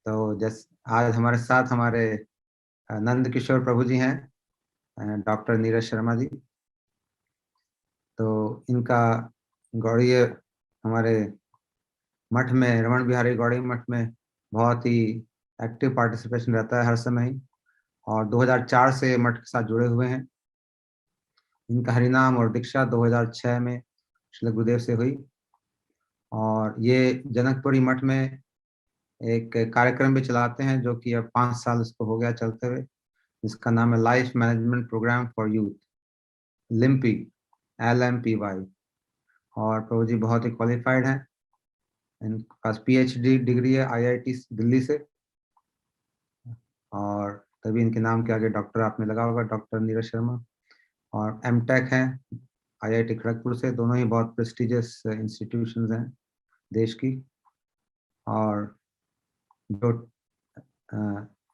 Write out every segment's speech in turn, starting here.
तो आज हमारे साथ हमारे नंद किशोर प्रभु जी हैं, डॉक्टर नीरज शर्मा जी। तो इनका गौड़ीय हमारे मठ में, रमन बिहारी गौड़ी मठ में बहुत ही एक्टिव पार्टिसिपेशन रहता है हर समय ही, और 2004 से मठ के साथ जुड़े हुए हैं। इनका हरिनाम और दीक्षा 2006 में श्री गुरुदेव से हुई, और ये जनकपुरी मठ में एक कार्यक्रम भी चलाते हैं जो कि अब 5 साल उसको हो गया चलते हुए, जिसका नाम है life management programme for youth, लिम्पी, LMPY। और प्रभु जी बहुत ही क्वालिफाइड हैं, इनके पास PhD डिग्री है IIT दिल्ली से, और तभी इनके नाम के आगे डॉक्टर आपने लगा होगा, डॉक्टर नीरज शर्मा। और MTech हैं IIT खड़गपुर से, दोनों ही बहुत प्रेस्टिजियस इंस्टीट्यूशंस हैं देश की। और जो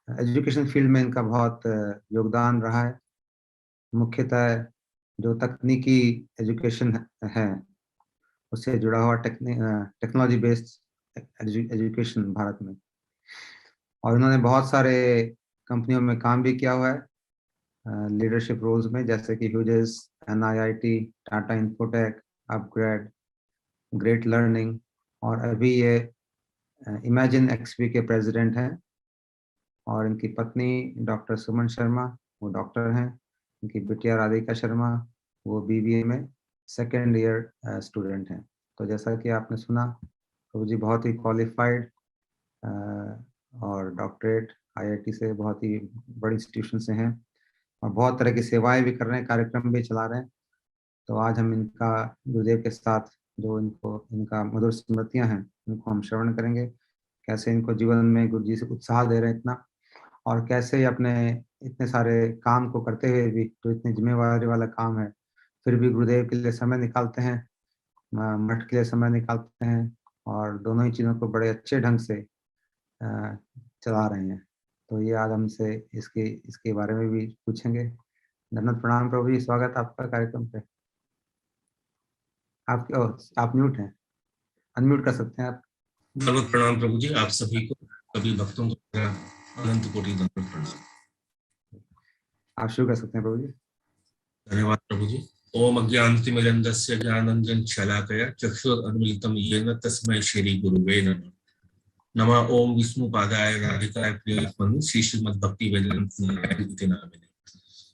एजुकेशन फील्ड में इनका बहुत योगदान रहा है, मुख्यतः जो तकनीकी एजुकेशन है उससे जुड़ा हुआ टेक्नोलॉजी बेस्ड एजुकेशन भारत में। और इन्होंने बहुत सारे कंपनियों में काम भी किया हुआ है लीडरशिप रोल्स में, जैसे कि Hughes, NIIT, Tata infotech, upgrade, great learning, और अभी ये इमेजिन XP के प्रेसिडेंट हैं। और इनकी पत्नी डॉक्टर सुमन शर्मा, वो डॉक्टर हैं। इनकी बिटिया राधिका शर्मा, वो BBA में सेकेंड ईयर स्टूडेंट हैं। तो जैसा कि आपने सुना, तो जी बहुत ही क्वालिफाइड और डॉक्टरेट IIT से, बहुत ही बड़ी इंस्टीट्यूशन से हैं, और बहुत तरह की सेवाएं भी कर रहे हैं, कार्यक्रम भी चला रहे हैं। तो आज हम इनका गुरुदेव के साथ जो इनका मधुर स्मृतियां हैं उनको हम श्रवण करेंगे, कैसे इनको जीवन में गुरु जी से उत्साह दे रहे हैं इतना, और कैसे अपने इतने सारे काम को करते हुए भी, जो इतनी जिम्मेवारी वाला काम है, फिर भी गुरुदेव के लिए समय निकालते हैं, मठ के लिए समय निकालते हैं, और दोनों ही चीज़ों को बड़े अच्छे ढंग से चला रहे हैं। तो ये आज हमसे इसके बारे में भी पूछेंगे। धन्यवाद, प्रणाम प्रभु जी, स्वागत आपका कार्यक्रम पे। आप म्यूट हैं, अनम्यूट कर सकते हैं आप। बहुत प्रणाम प्रभु जी, आप सभी को, सभी भक्तों को अनंत कोटि दंडवत प्रणाम। आप शुरू कर सकते हैं प्रभु जी। धन्यवाद प्रभु जी। ओम अज्ञानतिमिरन्धस्य ज्ञानाञ्जन शलाकया चक्षुरुन्मीलितं येन तस्मै श्री गुरुवे नमः। नमः ओम विष्णुपादाय राधिकाय प्रियतमने श्री श्रीमद्भक्ति वेदांत नामिने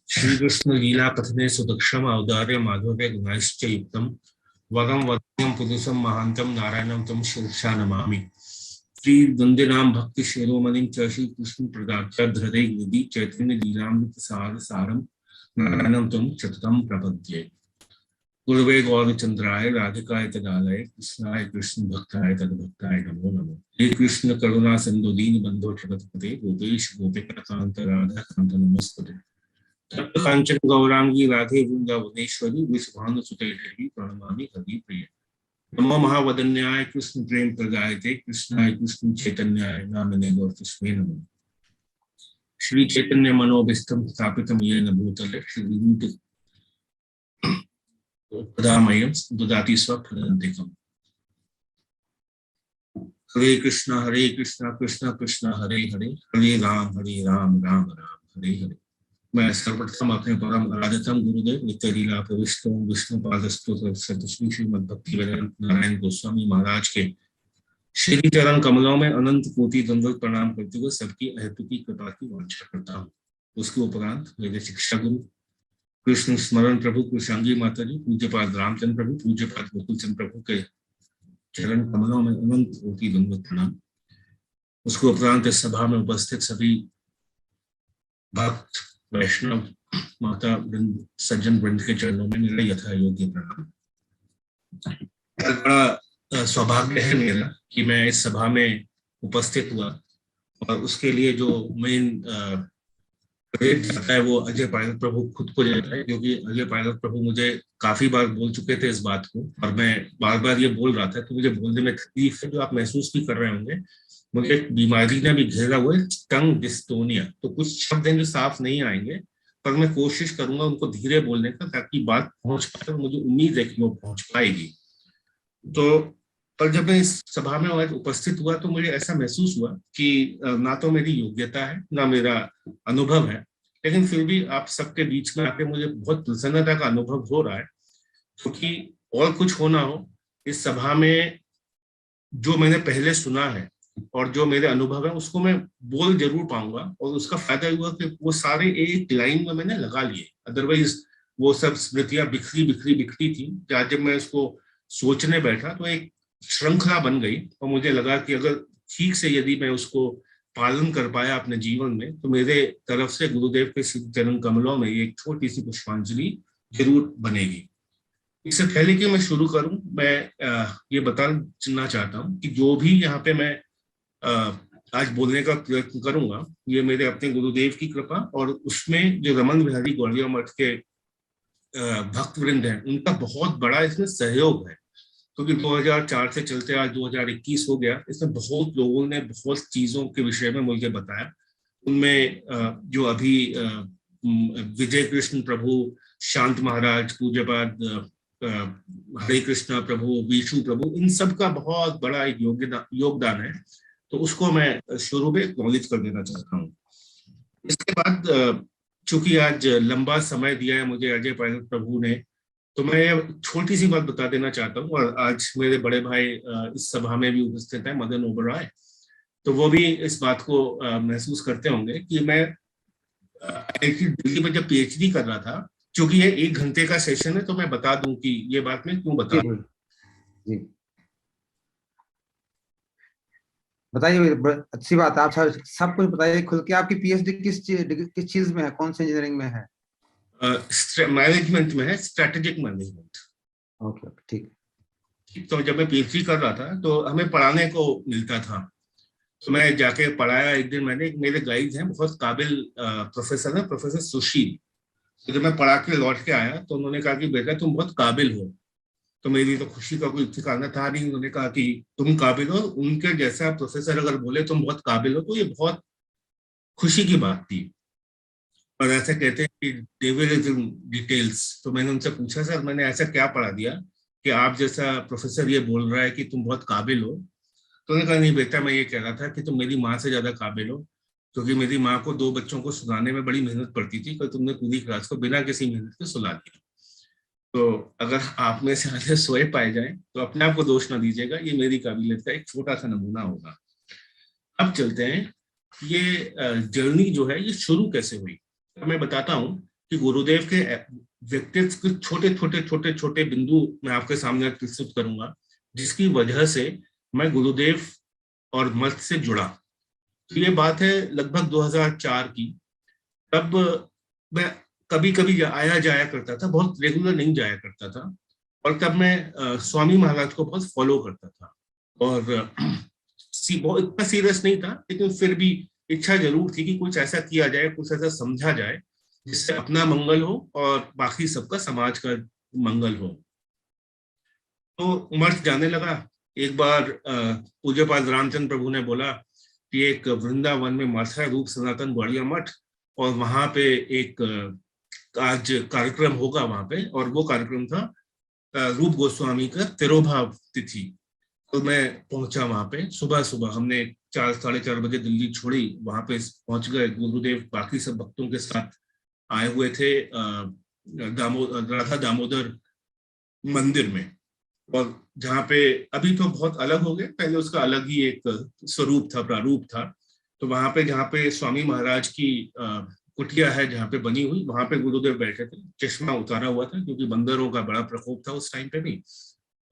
श्री कृष्ण लीला पठने सुदक्षम औदार्य माधुर्य गुणाश्च युक्तम वरम वदन्यं पुरुषं महान्तं नारायणं तं शिरसा नमामि। श्री वंदेनाम भक्ति शिरोमणिं च श्री कृष्ण प्रदाख्य हृदय निधि चैतन्य लीलामृत सार सारम नारायणं तं सततं प्रपद्ये। गुरुवे गौरचंद्राय राधिकाय तदालय कृष्णाय कृष्ण भक्ताय तद्भक्ताय नमो नमो। हे कृष्ण करुणा सिंधु दीन बंधो जगतपते गोपेश गोपिका कांत राधा कांत नमस्ते। तप्त कांचन गौरांगी राधे वृंदावनेश्वरी वृषभानुसुते देवी प्रणमामि हरिप्रिये। नमो महावदन्याय कृष्ण प्रेम प्रदायते कृष्णाय कृष्ण चैतन्याय नामिने गौरतस्मै नमः। श्री चैतन्य मनोभीष्टं स्थापितं येन भूतले श्री पदामयं ददाति स्वपदान्तिकम्। हरे कृष्णा कृष्ण कृष्ण हरे हरे, हरे राम राम राम हरे हरे। मैं सर्वप्रथम अपने परम आराध्यतम गुरुदेव नित्य लीला प्रविष्ट विष्णुपादस्तु श्री श्रीमद्भक्ति वेदांत नारायण गोस्वामी महाराज के श्री चरण कमलों में अनंत कोटि दंडवत प्रणाम करते हुए सबकी अहेतुकी कृपा की वांछा करता हूँ। उसके उपरांत मेरे शिक्षा गुरु कृष्ण स्मरण प्रभु कृष्णांगी माता जी, पूज्यपाद रामचंद्र प्रभु, पूज्यपाद गोकुलचंद प्रभु के चरण कमलों में अनंत कोटि दंडवत प्रणाम। उसके उपरांत इस सभा में उपस्थित सभी भक्त वैष्णव माता वृंद सज्जन वृंद के चरणों में मेरा यथा योग्य प्रणाम। बड़ा सौभाग्य है मेरा कि मैं इस सभा में उपस्थित हुआ, और उसके लिए जो मेन क्रेडिट जाता है वो अजय पायलट प्रभु खुद को जाता है, क्योंकि अजय पायलट प्रभु मुझे काफी बार बोल चुके थे इस बात को, और मैं बार बार ये बोल रहा था कि मुझे बोलने में तकलीफ है, जो आप महसूस भी कर रहे होंगे। मुझे एक बीमारी ने भी घेरा हुआ है, टंग डिस्टोनिया, तो कुछ शब्द हैं जो साफ नहीं आएंगे, पर मैं कोशिश करूंगा उनको धीरे बोलने का, ताकि बात पहुंच पाए। मुझे उम्मीद है कि वो पहुंच पाएगी। तो पर जब मैं इस सभा में आज उपस्थित हुआ तो मुझे ऐसा महसूस हुआ कि ना तो मेरी योग्यता है ना मेरा अनुभव है, लेकिन फिर भी आप सबके बीच में आके मुझे बहुत प्रसन्नता का अनुभव हो रहा है, क्योंकि और कुछ हो ना हो, इस सभा में जो मैंने पहले सुना है और जो मेरे अनुभव है उसको मैं बोल जरूर पाऊंगा, और उसका फायदा हुआ कि वो सारे एक लाइन में मैंने लगा लिए। अदरवाइज वो सब स्मृतियां बिखरी बिखरी बिखरी थी, आज जब मैं इसको सोचने बैठा तो एक श्रृंखला बन गई, और मुझे लगा कि अगर ठीक से यदि मैं उसको पालन कर पाया अपने जीवन में, तो मेरे तरफ से गुरुदेव के चरण कमलों में एक छोटी सी पुष्पांजलि जरूर बनेगी। इससे पहले कि मैं शुरू करूं, मैं ये बताना चाहता हूं कि जो भी यहाँ पे मैं आज बोलने का प्रयत्न करूंगा, ये मेरे अपने गुरुदेव की कृपा और उसमें जो रमन बिहारी ग्वालियर मठ के भक्त वृंद हैं उनका बहुत बड़ा इसमें सहयोग है, क्योंकि 2004 से चलते आज 2021 हो गया, इसमें बहुत लोगों ने बहुत चीजों के विषय में मुझे बताया। उनमें जो अभी विजय कृष्ण प्रभु, शांत महाराज, पूज्यपाद हरे कृष्णा प्रभु, विशु प्रभु, इन सब का बहुत बड़ा एक योगदान है, तो उसको मैं शुरू में एक्नॉलेज कर देना चाहता हूँ। इसके बाद चूंकि आज लंबा समय दिया है मुझे अजय पायलट प्रभु ने, तो मैं छोटी सी बात बता देना चाहता हूँ, और आज मेरे बड़े भाई इस सभा में भी उपस्थित है, मदन ओबरॉय, तो वो भी इस बात को महसूस करते होंगे कि मैं दिल्ली में जब पीएचडी कर रहा था, क्योंकि ये 1 घंटे का सेशन है, तो मैं बता दूं कि ये बात मैं क्यों बता दूं। जी बताइए, अच्छी बात है, आप सब कुछ बताइए खुल के। आपकी पीएचडी किस चीज में है, कौन सी इंजीनियरिंग में है? मैनेजमेंट में है, स्ट्रेटेजिक मैनेजमेंट। ओके ठीक। तो जब मैं पीएचडी कर रहा था तो हमें पढ़ाने को मिलता था, तो मैं जाके पढ़ाया। एक दिन मैंने, मेरे गाइड हैं बहुत काबिल प्रोफेसर है, प्रोफेसर सुशील, तो जब मैं पढ़ा के लौट के आया तो उन्होंने कहा कि बेटा तुम बहुत काबिल हो। तो मेरी तो खुशी का कोई ठिकाना था नहीं। उन्होंने कहा कि तुम काबिल हो, उनके जैसा प्रोफेसर अगर बोले तुम बहुत काबिल हो, तो ये बहुत खुशी की बात थी। और ऐसा कहते हैं कि डेविल इज इन डिटेल्स। तो मैंने उनसे पूछा, सर मैंने ऐसा क्या पढ़ा दिया कि आप जैसा प्रोफेसर ये बोल रहा है कि तुम बहुत काबिल हो? तो उन्होंने कहा, नहीं बेटा, मैं ये कह रहा था कि तुम मेरी माँ से ज्यादा काबिल हो, क्योंकि मेरी माँ को 2 बच्चों को सुनाने में बड़ी मेहनत पड़ती थी, पर तुमने पूरी क्लास को बिना किसी मेहनत के सुला दिया। तो अगर आप में से आधे सोए पाए जाएं तो अपने आप को दोष ना दीजिएगा, ये मेरी काबिलियत का एक छोटा सा नमूना होगा। अब चलते हैं, ये जर्नी जो है ये शुरू कैसे हुई। तो मैं बताता हूँ कि गुरुदेव के व्यक्तित्व के छोटे छोटे बिंदु मैं आपके सामने प्रस्तुत करूंगा, जिसकी वजह से मैं गुरुदेव और मठ से जुड़ा। तो ये बात है लगभग 2004 की। तब मैं कभी कभी आया जाया करता था, बहुत रेगुलर नहीं जाया करता था, और तब मैं स्वामी महाराज को बहुत फॉलो करता था, और बहुत इतना सीरियस नहीं था, लेकिन फिर भी इच्छा जरूर थी कि कुछ ऐसा किया जाए, कुछ ऐसा समझा जाए जिससे अपना मंगल हो और बाकी सबका, समाज का मंगल हो। तो मठ जाने लगा। एक बार पूज्यपाद रामचंद्र प्रभु ने बोला कि एक वृंदावन में मठ है, रूप सनातन ग्वालियर मठ, और वहां पे एक आज कार्यक्रम होगा वहां पे, और वो कार्यक्रम था रूप गोस्वामी का तिरोभाव तिथि। तो मैं पहुंचा वहां पे सुबह सुबह, हमने 4 साढ़े 4 बजे दिल्ली छोड़ी, वहां पे पहुंच गए। गुरुदेव बाकी सब भक्तों के साथ आए हुए थे राधा दामोदर मंदिर में, और जहाँ पे अभी तो बहुत अलग हो गए, पहले उसका अलग ही एक स्वरूप था, प्रारूप था। तो वहां पे जहाँ पे स्वामी महाराज की कुटिया है जहाँ पे बनी हुई, वहां पे गुरुदेव बैठे थे, चश्मा उतारा हुआ था क्योंकि बंदरों का बड़ा प्रकोप था उस टाइम पे भी।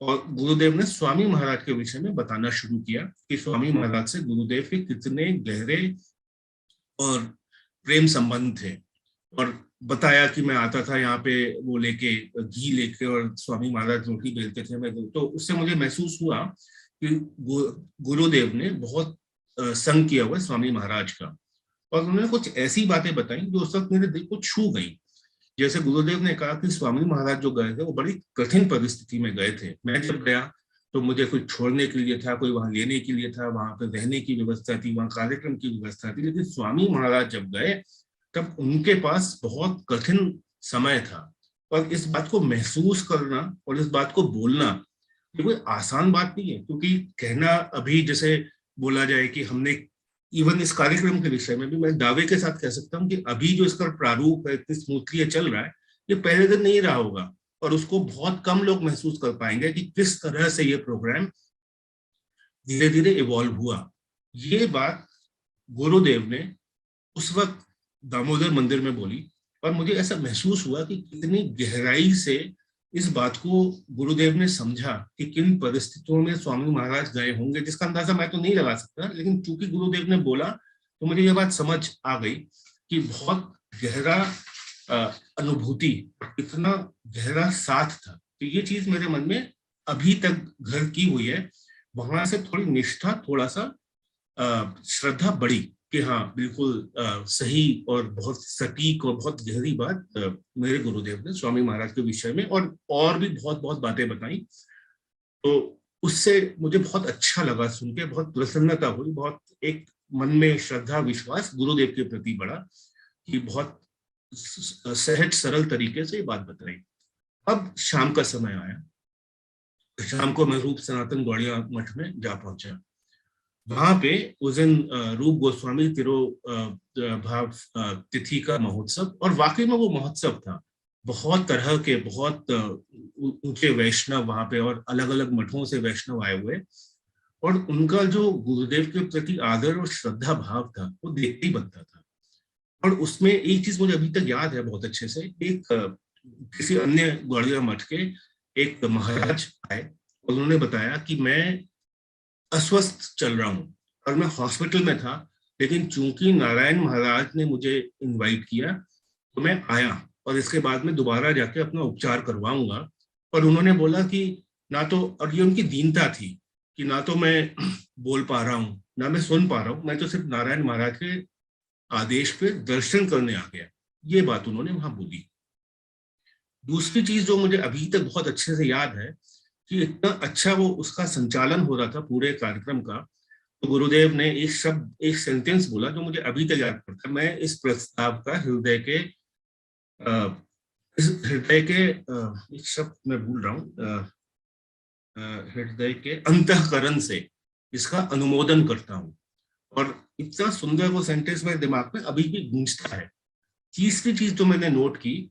और गुरुदेव ने स्वामी महाराज के विषय में बताना शुरू किया कि स्वामी महाराज से गुरुदेव के कितने गहरे और प्रेम संबंध थे, और बताया कि मैं आता था यहाँ पे वो लेके, घी लेके, और स्वामी महाराज रोटी बेलते थे, मैं तो उससे मुझे महसूस हुआ कि गुरुदेव ने बहुत संग किया हुआ स्वामी महाराज का। और उन्होंने कुछ ऐसी बातें बताई जो उस वक्त मेरे दिल को छू गई। जैसे गुरुदेव ने कहा कि स्वामी महाराज जो गए थे वो बड़ी कठिन परिस्थिति में गए थे। मैं जब गया तो मुझे कोई छोड़ने के लिए था, कोई वहां लेने के लिए था, वहां पर रहने की व्यवस्था थी, वहां कार्यक्रम की व्यवस्था थी, लेकिन स्वामी महाराज जब गए तब उनके पास बहुत कठिन समय था। और इस बात को महसूस करना और इस बात को बोलना, ये कोई आसान बात नहीं है, क्योंकि कहना अभी जैसे बोला जाए कि हमने इवन इस कार्यक्रम के विषय में भी मैं दावे के साथ कह सकता हूँ कि अभी जो इसका प्रारूप है, इतनी स्मूथली चल रहा है, ये पहले दिन नहीं रहा होगा, और उसको बहुत कम लोग महसूस कर पाएंगे कि किस तरह से ये प्रोग्राम धीरे धीरे इवॉल्व हुआ। ये बात गुरुदेव ने उस वक्त दामोदर मंदिर में बोली, और मुझे ऐसा महसूस हुआ कि कितनी गहराई से इस बात को गुरुदेव ने समझा कि किन परिस्थितियों में स्वामी महाराज गए होंगे, जिसका अंदाजा मैं तो नहीं लगा सकता, लेकिन चूंकि गुरुदेव ने बोला तो मुझे ये बात समझ आ गई कि बहुत गहरा अनुभूति, इतना गहरा साथ था। तो ये चीज मेरे मन में अभी तक घर की हुई है। वहां से थोड़ी निष्ठा, थोड़ा सा श्रद्धा बढ़ी कि हाँ बिल्कुल सही और बहुत सटीक और बहुत गहरी बात मेरे गुरुदेव ने स्वामी महाराज के विषय में और भी बहुत बहुत बातें बताई। तो उससे मुझे बहुत अच्छा लगा सुन के, बहुत प्रसन्नता हुई, बहुत एक मन में श्रद्धा विश्वास गुरुदेव के प्रति बढ़ा कि बहुत सहज सरल तरीके से ये बात बताई। अब शाम का समय आया, शाम को मैं रूप सनातन गौड़िया मठ में जा पहुंचा। वहां पे उस दिन रूप गोस्वामी तिरोभाव तिथि का महोत्सव, और वाकई में वो महोत्सव था। बहुत तरह के, बहुत ऊंचे वैष्णव वहां पे और अलग अलग मठों से वैष्णव आए हुए, और उनका जो गुरुदेव के प्रति आदर और श्रद्धा भाव था वो देखते ही बनता था। और उसमें एक चीज मुझे अभी तक याद है बहुत अच्छे से, एक किसी अन्य ग्वालियर मठ के एक महाराज आए और उन्होंने बताया कि मैं अस्वस्थ चल रहा हूँ और मैं हॉस्पिटल में था, लेकिन चूंकि नारायण महाराज ने मुझे इनवाइट किया तो मैं आया, और इसके बाद में दोबारा जाके अपना उपचार करवाऊंगा। और उन्होंने बोला कि ना तो, और ये उनकी दीनता थी कि ना तो मैं बोल पा रहा हूँ ना मैं सुन पा रहा हूँ, मैं तो सिर्फ नारायण महाराज के आदेश पे दर्शन करने आ गया। ये बात उन्होंने वहां बोली। दूसरी चीज जो मुझे अभी तक बहुत अच्छे से याद है कि इतना अच्छा वो उसका संचालन हो रहा था पूरे कार्यक्रम का, तो गुरुदेव ने एक शब्द, एक सेंटेंस बोला जो मुझे अभी तक याद पड़ता है। मैं इस प्रस्ताव का हृदय के एक शब्द मैं भूल रहा हूँ, हृदय के अंतःकरण से इसका अनुमोदन करता हूँ। और इतना सुंदर वो सेंटेंस मेरे दिमाग में अभी भी गूंजता है। तीसरी चीज जो मैंने नोट की,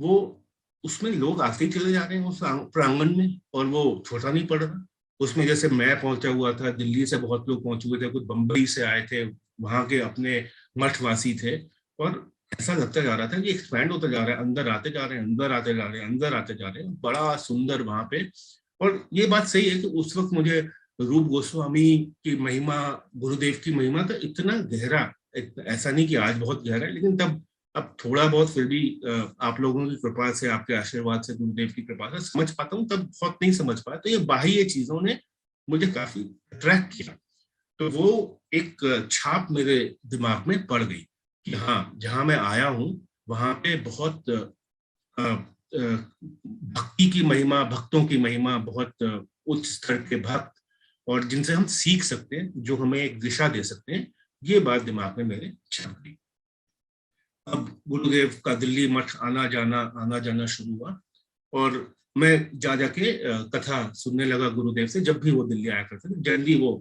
वो उसमें लोग आते ही चले जा रहे हैं उस प्रांगण में, और वो छोटा नहीं पड़ रहा। उसमें जैसे मैं पहुंचा हुआ था, दिल्ली से बहुत लोग पहुंचे हुए थे, कुछ बंबई से आए थे, वहां के अपने मठवासी थे, और ऐसा लगता जा रहा था कि एक्सपैंड होता जा रहा है, अंदर आते जा रहे हैं, अंदर आते जा रहे हैं, अंदर आते जा रहे हैं, बड़ा सुंदर वहां पे। और ये बात सही है कि उस वक्त मुझे रूप गोस्वामी की महिमा, गुरुदेव की महिमा का इतना गहरा, ऐसा नहीं कि आज बहुत गहरा है, लेकिन तब अब थोड़ा बहुत फिर भी आप लोगों की कृपा से, आपके आशीर्वाद से, गुरुदेव की कृपा से समझ पाता हूँ, तब बहुत नहीं समझ पाया। तो ये बाह्य चीजों ने मुझे काफी अट्रैक्ट किया, तो वो एक छाप मेरे दिमाग में पड़ गई कि हाँ, जहां मैं आया हूँ वहां पे बहुत भक्ति की महिमा, भक्तों की महिमा, बहुत उच्च स्तर के भक्त, और जिनसे हम सीख सकते हैं, जो हमें एक दिशा दे सकते हैं, ये बात दिमाग में मेरे छप गई। अब गुरुदेव का दिल्ली मठ आना जाना शुरू हुआ, और मैं जा जाके कथा सुनने लगा गुरुदेव से। जब भी वो दिल्ली आया करते थे, जनरली वो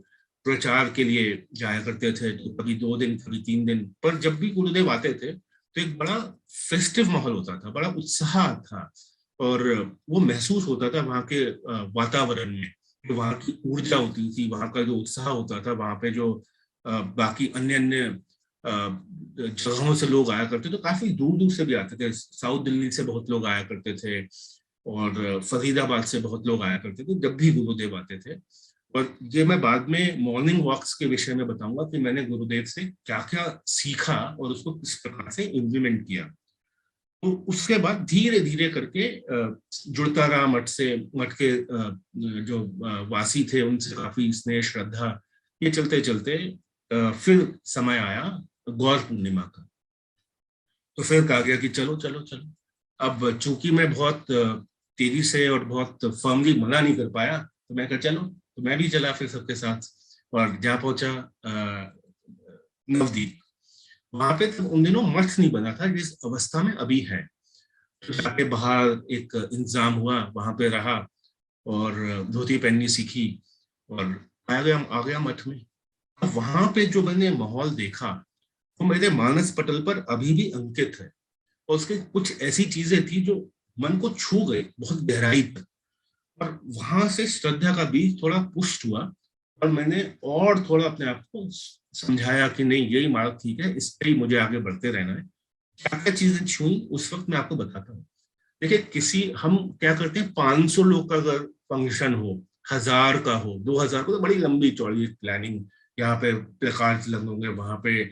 प्रचार के लिए जाया करते थे, तो कभी 2 दिन कभी 3 दिन, पर जब भी गुरुदेव आते थे तो एक बड़ा फेस्टिव माहौल होता था, बड़ा उत्साह था, और वो महसूस होता था वहाँ के वातावरण में, वहाँ की ऊर्जा होती थी, वहाँ का जो उत्साह होता था, वहाँ पे जो बाकी अन्य अन्य जगहों से लोग आया करते, तो काफी दूर दूर से भी आते थे। साउथ दिल्ली से बहुत लोग आया करते थे, और फरीदाबाद से बहुत लोग आया करते थे जब भी गुरुदेव आते थे। और ये मैं बाद में मॉर्निंग वॉक्स के विषय में बताऊंगा कि मैंने गुरुदेव से क्या क्या सीखा और उसको किस प्रकार से इम्प्लीमेंट किया। तो उसके बाद धीरे धीरे करके जुड़ता रहा मठ से, मठ के जो वासी थे उनसे काफी स्नेह श्रद्धा, ये चलते चलते फिर समय आया गौर पूर्णिमा का। तो फिर कहा गया कि चलो चलो चलो। अब चूंकि मैं बहुत तेजी से और बहुत फर्मली मना नहीं कर पाया, तो मैं कहा चलो, तो मैं भी चला फिर सबके साथ, और जहाँ पहुंचा नवदीप। वहां पे उन दिनों मठ नहीं बना था जिस अवस्था में अभी है। तो जाके बाहर एक इंतजाम हुआ, वहां पे रहा, और धोती पहननी सीखी और आ गया मठ में। अब वहां पे जो मैंने माहौल देखा वो मेरे मानस पटल पर अभी भी अंकित है, और उसके कुछ ऐसी चीजें थी जो मन को छू गई बहुत गहराई तक। और वहां से श्रद्धा का बीज थोड़ा पुष्ट हुआ, और मैंने और थोड़ा अपने आप को समझाया कि नहीं, यही मार्ग ठीक है, इस पे ही मुझे आगे बढ़ते रहना है। क्या क्या चीजें छुई उस वक्त मैं आपको बताता हूँ। देखिए, हम क्या करते हैं, 500 लोग का अगर फंक्शन हो, 1000 का हो, 2000 का, तो बड़ी लंबी चौड़ी प्लानिंग, यहाँ पे प्लेकार्ड्स लगेंगे, वहां पे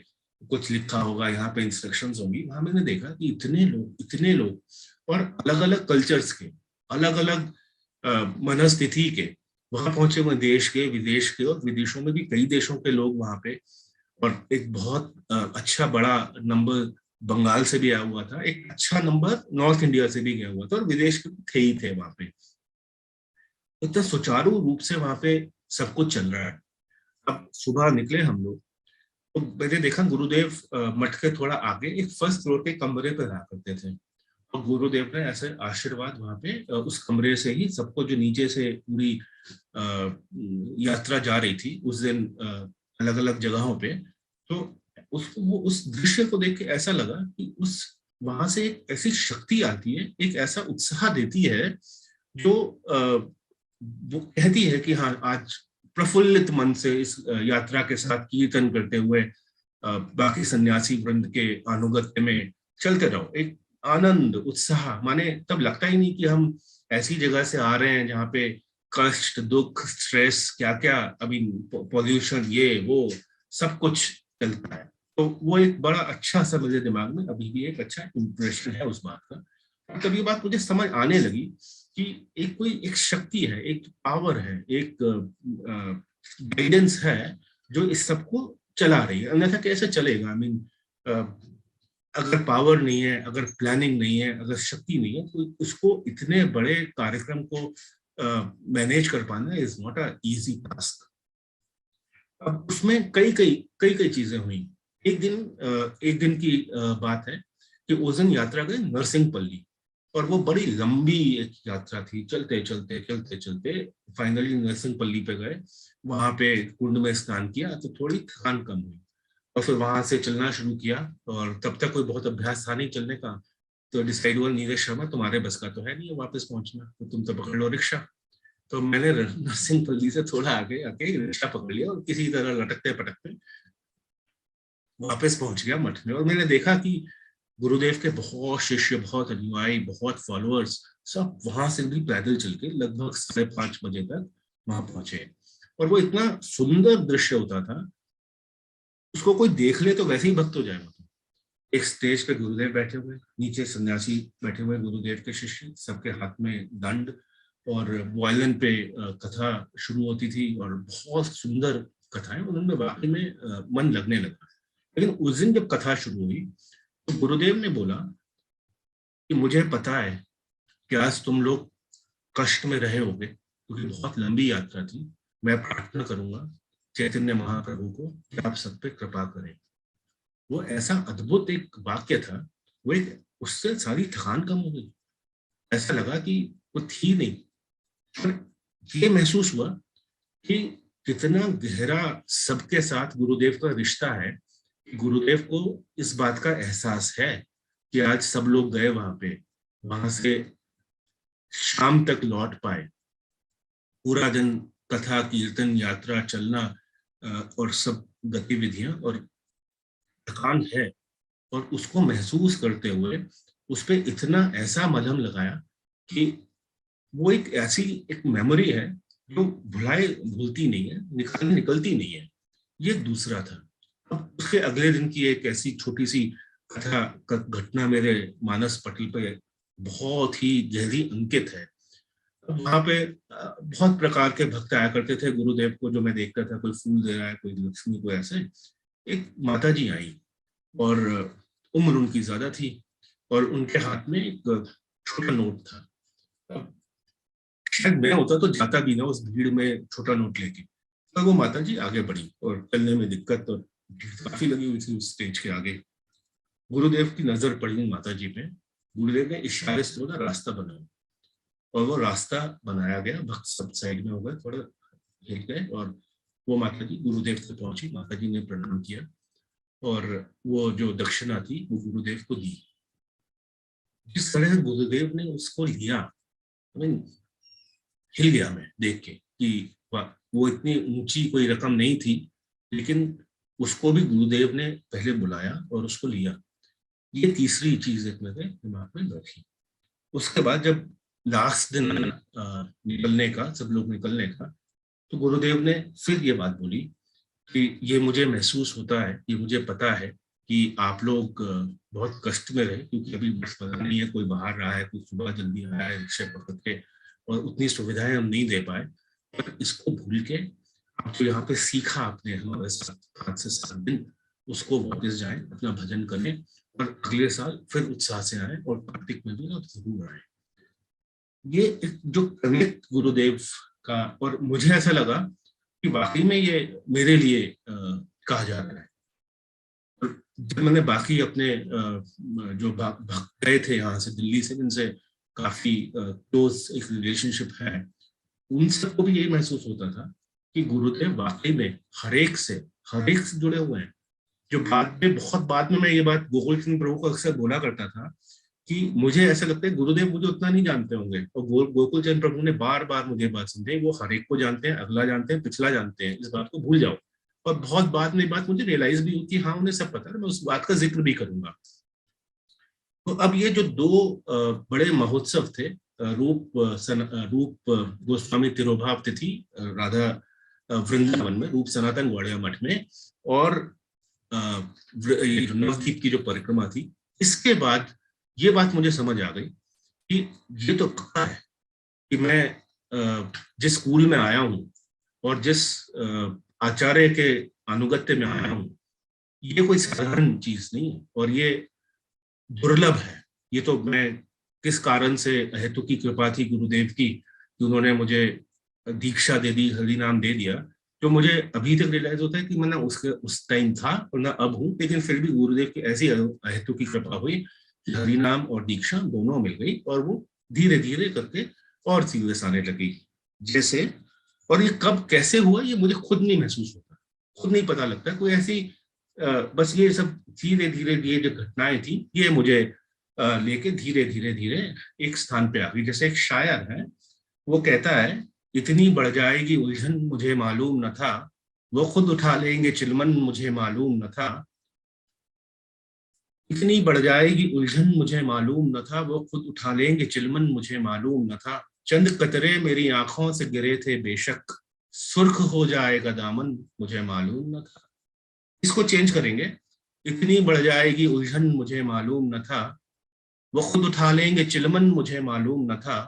कुछ लिखा होगा, यहाँ पे इंस्ट्रक्शंस होंगी। वहां मैंने देखा कि इतने लोग और अलग अलग कल्चर्स के, अलग अलग मनस्थिति के वहां पहुंचे हुए, देश के, विदेश के, और विदेशों में भी कई देशों के लोग वहां पे। और एक बहुत अच्छा बड़ा नंबर बंगाल से भी आया हुआ था, एक अच्छा नंबर नॉर्थ इंडिया से भी गया हुआ था, और विदेश के थे ही थे वहां पे। इतना सुचारू रूप से वहां पे सब कुछ चल रहा है। अब सुबह निकले हम लोग, तो मैंने देखा गुरुदेव मठ के थोड़ा आगे एक फर्स्ट फ्लोर के कमरे पर रहा करते थे। और गुरुदेव ने ऐसे आशीर्वाद वहां पे उस कमरे से ही सबको, जो नीचे से पूरी यात्रा जा रही थी उस दिन अलग अलग जगहों पे, तो उसको, वो उस दृश्य को देख के ऐसा लगा कि उस वहां से एक ऐसी शक्ति आती है, एक ऐसा उत्साह देती है, जो वो कहती है कि हाँ, आज प्रफुल्लित मन से इस यात्रा के साथ कीर्तन करते हुए बाकी सन्यासी वृंद के अनुगत्य में चलते रहो। एक आनंद, उत्साह, माने तब लगता ही नहीं कि हम ऐसी जगह से आ रहे हैं जहाँ पे कष्ट, दुख, स्ट्रेस, क्या क्या, अभी पॉल्यूशन, ये वो सब कुछ चलता है। तो वो एक बड़ा अच्छा सा मेरे दिमाग में अभी भी एक अच्छा इम्प्रेशन है उस बात का। तब ये बात मुझे समझ आने लगी कि एक कोई एक शक्ति है, एक पावर है, एक गाइडेंस है जो इस सबको चला रही है। अन्यथा कैसे चलेगा? आई मीन, अगर पावर नहीं है, अगर प्लानिंग नहीं है, अगर शक्ति नहीं है, तो उसको, इतने बड़े कार्यक्रम को मैनेज कर पाना is not a easy task. अब उसमें कई चीजें हुई। एक दिन की बात है कि उस दिन यात्रा गए नरसिंहपल्ली, और वो बड़ी लंबी एक यात्रा थी। चलते चलते चलते चलते फाइनली नरसिंहपल्ली पे गए। वहां पे कुंड में स्नान किया तो थोड़ी थकान कम हुई, और फिर वहां से चलना शुरू किया। और तब तक कोई बहुत अभ्यास था नहीं चलने का, तो डिसाइड हुआ, नीरज शर्मा, तुम्हारे बस का तो है नहीं है वापस पहुंचना, तो तुम तो पकड़ लो रिक्शा। तो मैंने नरसिंहपल्ली से थोड़ा आगे आके रिक्शा पकड़ लिया, और किसी तरह लटकते पटकते वापस पहुंच गया मठ में। और मैंने देखा कि गुरुदेव के बहुत शिष्य, बहुत अनुयायी, बहुत फॉलोअर्स, सब वहां से भी पैदल चल के लगभग 5:30 बजे तक वहां पहुंचे। और वो इतना सुंदर दृश्य होता था, उसको कोई देख ले तो वैसे ही भक्त हो जाएगा। एक स्टेज पे गुरुदेव बैठे हुए, नीचे सन्यासी बैठे हुए, गुरुदेव के शिष्य, सबके हाथ में दंड, और वायलिन पे कथा शुरू होती थी, और बहुत सुंदर कथाएं, उनमें वाकई में मन लगने लगा। लेकिन उस दिन जब कथा शुरू हुई तो गुरुदेव ने बोला कि मुझे पता है कि आज तुम लोग कष्ट में रहे होगे, क्योंकि बहुत लंबी यात्रा थी। मैं प्रार्थना करूंगा चैतन्य महाप्रभु को कि आप सब पे कृपा करें। वो ऐसा अद्भुत एक वाक्य था, वो एक, उससे सारी थकान कम हो गई। ऐसा लगा कि वो थी नहीं। पर ये महसूस हुआ कि कितना गहरा सबके साथ गुरुदेव का रिश्ता है। गुरुदेव को इस बात का एहसास है कि आज सब लोग गए वहां पे, वहां से शाम तक लौट पाए, पूरा दिन कथा, कीर्तन, यात्रा, चलना और सब गतिविधियां, और थकान है, और उसको महसूस करते हुए उस पर इतना ऐसा मलहम लगाया कि वो एक ऐसी एक मेमोरी है जो भूलती नहीं है, निकलती नहीं है। ये दूसरा था। अब उसके अगले दिन की एक ऐसी छोटी सी कथा घटना मेरे मानस पटल पे बहुत ही गहरी अंकित है। वहां पे बहुत प्रकार के भक्त आया करते थे गुरुदेव को, जो मैं देखता था, कोई फूल दे रहा है, कोई लक्ष्मी को, ऐसे। एक माता जी आई, और उम्र उनकी ज्यादा थी, और उनके हाथ में एक छोटा नोट था। शायद मैं होता तो जाता भी ना उस भीड़ में छोटा नोट लेके। तो वो माता जी आगे बढ़ी, और चलने में दिक्कत, और काफी लगी हुई थी उस स्टेज के आगे। गुरुदेव की नजर पड़ी उन माता जी पे। गुरुदेव ने इशारे से बोला, रास्ता बनाओ। और वो रास्ता बनाया गया, भक्त सब साइड में हो गए, थोड़ा हिल गए, और वो माता जी गुरुदेव तक पहुंची। माता जी ने प्रणाम किया और वो जो दक्षिणा थी वो गुरुदेव को दी। जिस तरह गुरुदेव ने उसको लिया, I mean, हिल गया मैं देख के कि वो इतनी ऊंची कोई रकम नहीं थी, लेकिन उसको भी गुरुदेव ने पहले बुलाया और उसको लिया। ये तीसरी चीज एक मेरे दिमाग में बैठी। उसके बाद जब लास्ट दिन निकलने का, सब लोग निकलने का, तो गुरुदेव ने फिर ये बात बोली कि ये मुझे महसूस होता है, ये मुझे पता है कि आप लोग बहुत कष्ट में रहे, क्योंकि अभी बस पता नहीं है, कोई बाहर रहा है, कोई सुबह जल्दी आया है रिक्शा पकड़ के, और उतनी सुविधाएं हम नहीं दे पाए। पर इसको भूल के आप जो यहाँ पे सीखा आपने हमारे साथ 5 से 7 दिन, उसको वापस जाएं, अपना भजन करें, और अगले साल फिर उत्साह से आए, और कार्तिक में भी आप जरूर आए। ये एक जो कनेक्ट गुरुदेव का, और मुझे ऐसा लगा कि वाकई में ये मेरे लिए कहा जा रहा है। और जब मैंने बाकी अपने जो भक्त गए थे यहाँ से दिल्ली से, जिनसे काफी क्लोज एक रिलेशनशिप है, उन सबको भी यही महसूस होता था कि गुरुदेव वाकई में हर एक से जुड़े हुए हैं। जो बाद में, बहुत बाद में मैं ये बात गोकुल चंद्र प्रभु को अक्सर बोला करता था कि मुझे ऐसा लगता है गुरुदेव मुझे उतना नहीं जानते होंगे, और गोकुल चंद्र प्रभु ने बार बार मुझे बात समझाई, वो हर एक को जानते हैं, अगला जानते हैं, पिछला जानते हैं, इस बात को भूल जाओ। और बहुत बाद में बात मुझे रियलाइज भी हुई कि हाँ, उन्हें सब पता है, मैं उस बात का जिक्र भी करूंगा। तो अब ये जो 2 बड़े महोत्सव थे, रूप गोस्वामी तिरोभाव तिथि राधा वृंदावन में, रूप सनातन ग्वाड़िया मठ में, और ये नवद्वीप की जो परिक्रमा थी, इसके बाद ये बात मुझे समझ आ गई कि ये तो पक्का है कि मैं जिस स्कूल में आया हूँ और जिस आचार्य के अनुगत्य में आया हूँ, ये कोई साधारण चीज नहीं है, और ये दुर्लभ है। ये तो मैं किस कारण से, हेतु की कृपा थी गुरुदेव की कि उन्होंने मुझे दीक्षा दे दी, हरि नाम दे दिया, जो मुझे अभी तक रियलाइज होता है कि मैं ना उस टाइम था और ना अब हूँ, लेकिन फिर भी गुरुदेव की ऐसी हेतु की कृपा हुई कि हरि नाम और दीक्षा दोनों मिल गई, और वो धीरे धीरे करके और सीरियस आने लगी जैसे। और ये कब कैसे हुआ ये मुझे खुद नहीं महसूस होता, खुद नहीं पता लगता, कोई ऐसी बस ये सब धीरे धीरे ये जो घटनाएं थी, ये मुझे लेके धीरे धीरे धीरे एक स्थान पे आ गई। जैसे एक शायर है, वो कहता है, इतनी बढ़ जाएगी उलझन मुझे मालूम न था, वो खुद उठा लेंगे चिलमन मुझे मालूम न था। इतनी बढ़ जाएगी उलझन मुझे मालूम न था, वो खुद उठा लेंगे चिलमन मुझे मालूम न था। चंद कतरे मेरी आंखों से गिरे थे बेशक, सुर्ख हो जाएगा दामन मुझे मालूम न था। इसको चेंज करेंगे, इतनी बढ़ जाएगी उलझन मुझे मालूम न था, वो खुद उठा लेंगे चिलमन मुझे मालूम न था।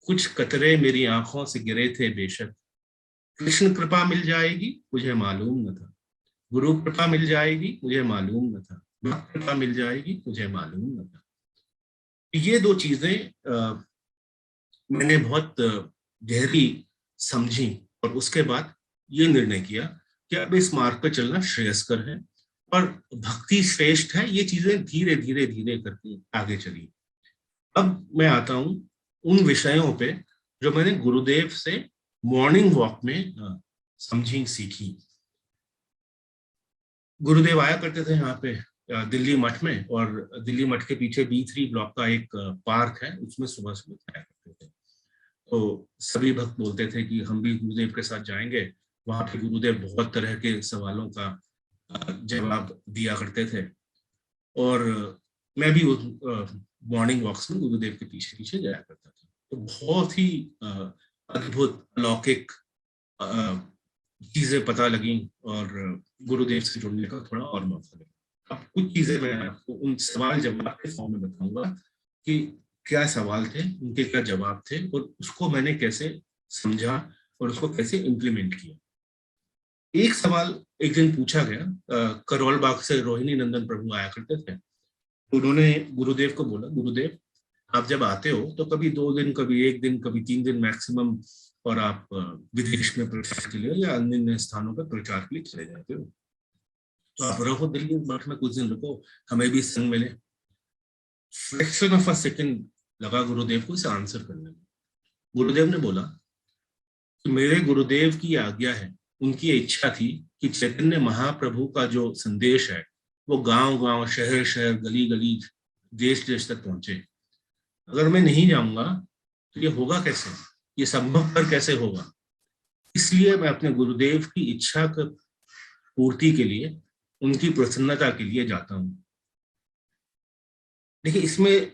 कुछ कतरे मेरी आंखों से गिरे थे बेशक, कृष्ण कृपा मिल जाएगी मुझे मालूम न था, गुरु कृपा मिल जाएगी मुझे मालूम न था, भक्त कृपा मिल जाएगी मुझे मालूम न था। ये 2 चीजें मैंने बहुत गहरी समझी, और उसके बाद ये निर्णय किया कि अब इस मार्ग पर चलना श्रेयस्कर है, और भक्ति श्रेष्ठ है। ये चीजें धीरे धीरे धीरे करके आगे चली। अब मैं आता हूं उन विषयों पे जो मैंने गुरुदेव से मॉर्निंग वॉक में समझी, सीखी। गुरुदेव आया करते थे यहाँ पे दिल्ली मठ में, और दिल्ली मठ के पीछे B3 ब्लॉक का एक पार्क है, उसमें सुबह सुबह आया करते थे। तो सभी भक्त बोलते थे कि हम भी गुरुदेव के साथ जाएंगे। वहां पे गुरुदेव बहुत तरह के सवालों का जवाब दिया करते थे, और मैं भी मॉर्निंग वॉक्स में गुरुदेव के पीछे पीछे जाया करता था। तो बहुत ही अद्भुत अलौकिक चीजें पता लगी, और गुरुदेव से जुड़ने का थोड़ा और मौका मिला। अब कुछ चीजें मैं आपको उन सवाल जवाब के फॉर्म में बताऊंगा कि क्या सवाल थे, उनके क्या जवाब थे, और उसको मैंने कैसे समझा और उसको कैसे इम्प्लीमेंट किया। एक सवाल एक दिन पूछा गया, करोल बाग से रोहिणी नंदन प्रभु आया करते थे। उन्होंने गुरुदेव को बोला, गुरुदेव आप जब आते हो तो कभी 2 दिन, कभी 1 दिन, कभी 3 दिन मैक्सिमम, और आप विदेश में प्रचार के लिए या अन्य स्थानों पर प्रचार के लिए चले जाते हो, तो आप रहो दिल्ली मठ में, कुछ दिन रुको, हमें भी संग मिले। फ्रैक्शन ऑफ अ सेकंड लगा गुरुदेव को इसे आंसर करने में, गुरुदेव ने बोला कि मेरे गुरुदेव की आज्ञा है, उनकी इच्छा थी कि चैतन्य महाप्रभु का जो संदेश है वो गांव-गांव, शहर-शहर, गली-गली, देश-देश तक पहुंचे। अगर मैं नहीं जाऊंगा तो ये होगा कैसे, ये संभव पर कैसे होगा? इसलिए मैं अपने गुरुदेव की इच्छा की पूर्ति के लिए, उनकी प्रसन्नता के लिए जाता हूं। देखिए, इसमें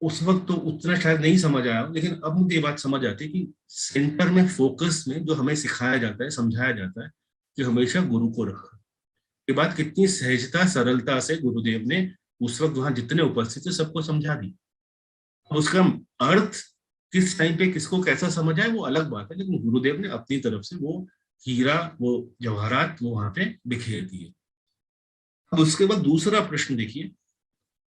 उस वक्त तो उतना शायद नहीं समझ आया, लेकिन अब मुझे ये बात समझ आती है कि सेंटर में, फोकस में जो हमें सिखाया जाता है, समझाया जाता है कि हमेशा गुरु को रखो। ये बात कितनी सहजता, सरलता से गुरुदेव ने उस वक्त वहां जितने उपस्थित थे सबको समझा दी। उसका अर्थ किस टाइम पे किसको कैसा समझ आए वो अलग बात है, लेकिन गुरुदेव ने अपनी तरफ से वो हीरा, वो जवाहरात वो वहां पे बिखेर दिए। अब उसके बाद दूसरा प्रश्न देखिए,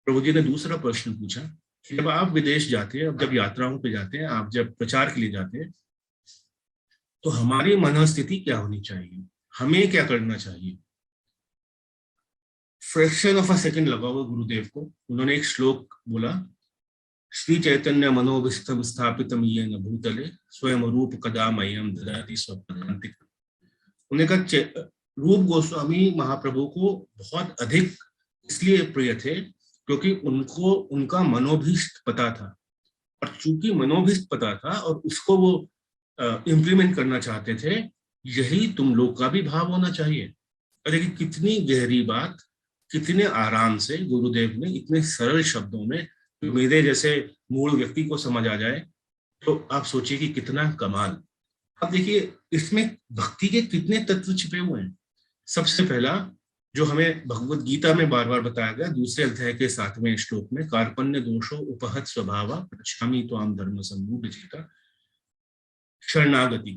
प्रभु जी ने दूसरा प्रश्न पूछा कि जब आप विदेश जाते हैं, अब जब यात्राओं पे जाते हैं, आप जब प्रचार के लिए जाते हैं, तो हमारी मनोस्थिति क्या होनी चाहिए, हमें क्या करना चाहिए? फ्रैक्शन ऑफ अ सेकंड लगा हुआ गुरुदेव को, उन्होंने एक श्लोक बोला, श्री चैतन्य मनोभिष्टम स्थापितम येन भूतले स्वयं रूप कदा मह्यम ददाति स्वपदान्तिकम्। उन्होंने कहा रूप गोस्वामी महाप्रभु को बहुत अधिक इसलिए प्रिय थे क्योंकि उनको उनका मनोभीष्ट पता था, और चूंकि मनोभीष्ट पता था और उसको वो इम्प्लीमेंट करना चाहते थे, यही तुम लोग का भी भाव होना चाहिए। और देखिए कितनी गहरी बात, कितने आराम से गुरुदेव ने इतने सरल शब्दों में मेरे जैसे मूल व्यक्ति को समझ आ जाए, तो आप सोचिए कि कितना कमाल। अब देखिए इसमें भक्ति के कितने तत्व छिपे हुए हैं। सबसे पहला जो हमें भगवत गीता में बार बार बताया गया, दूसरे अध्याय के 7वें श्लोक में, कार्पण्य दोषो उपहत स्वभावा पृच्छामि त्वाम धर्म सम्मूढ़ चेता, शरणागति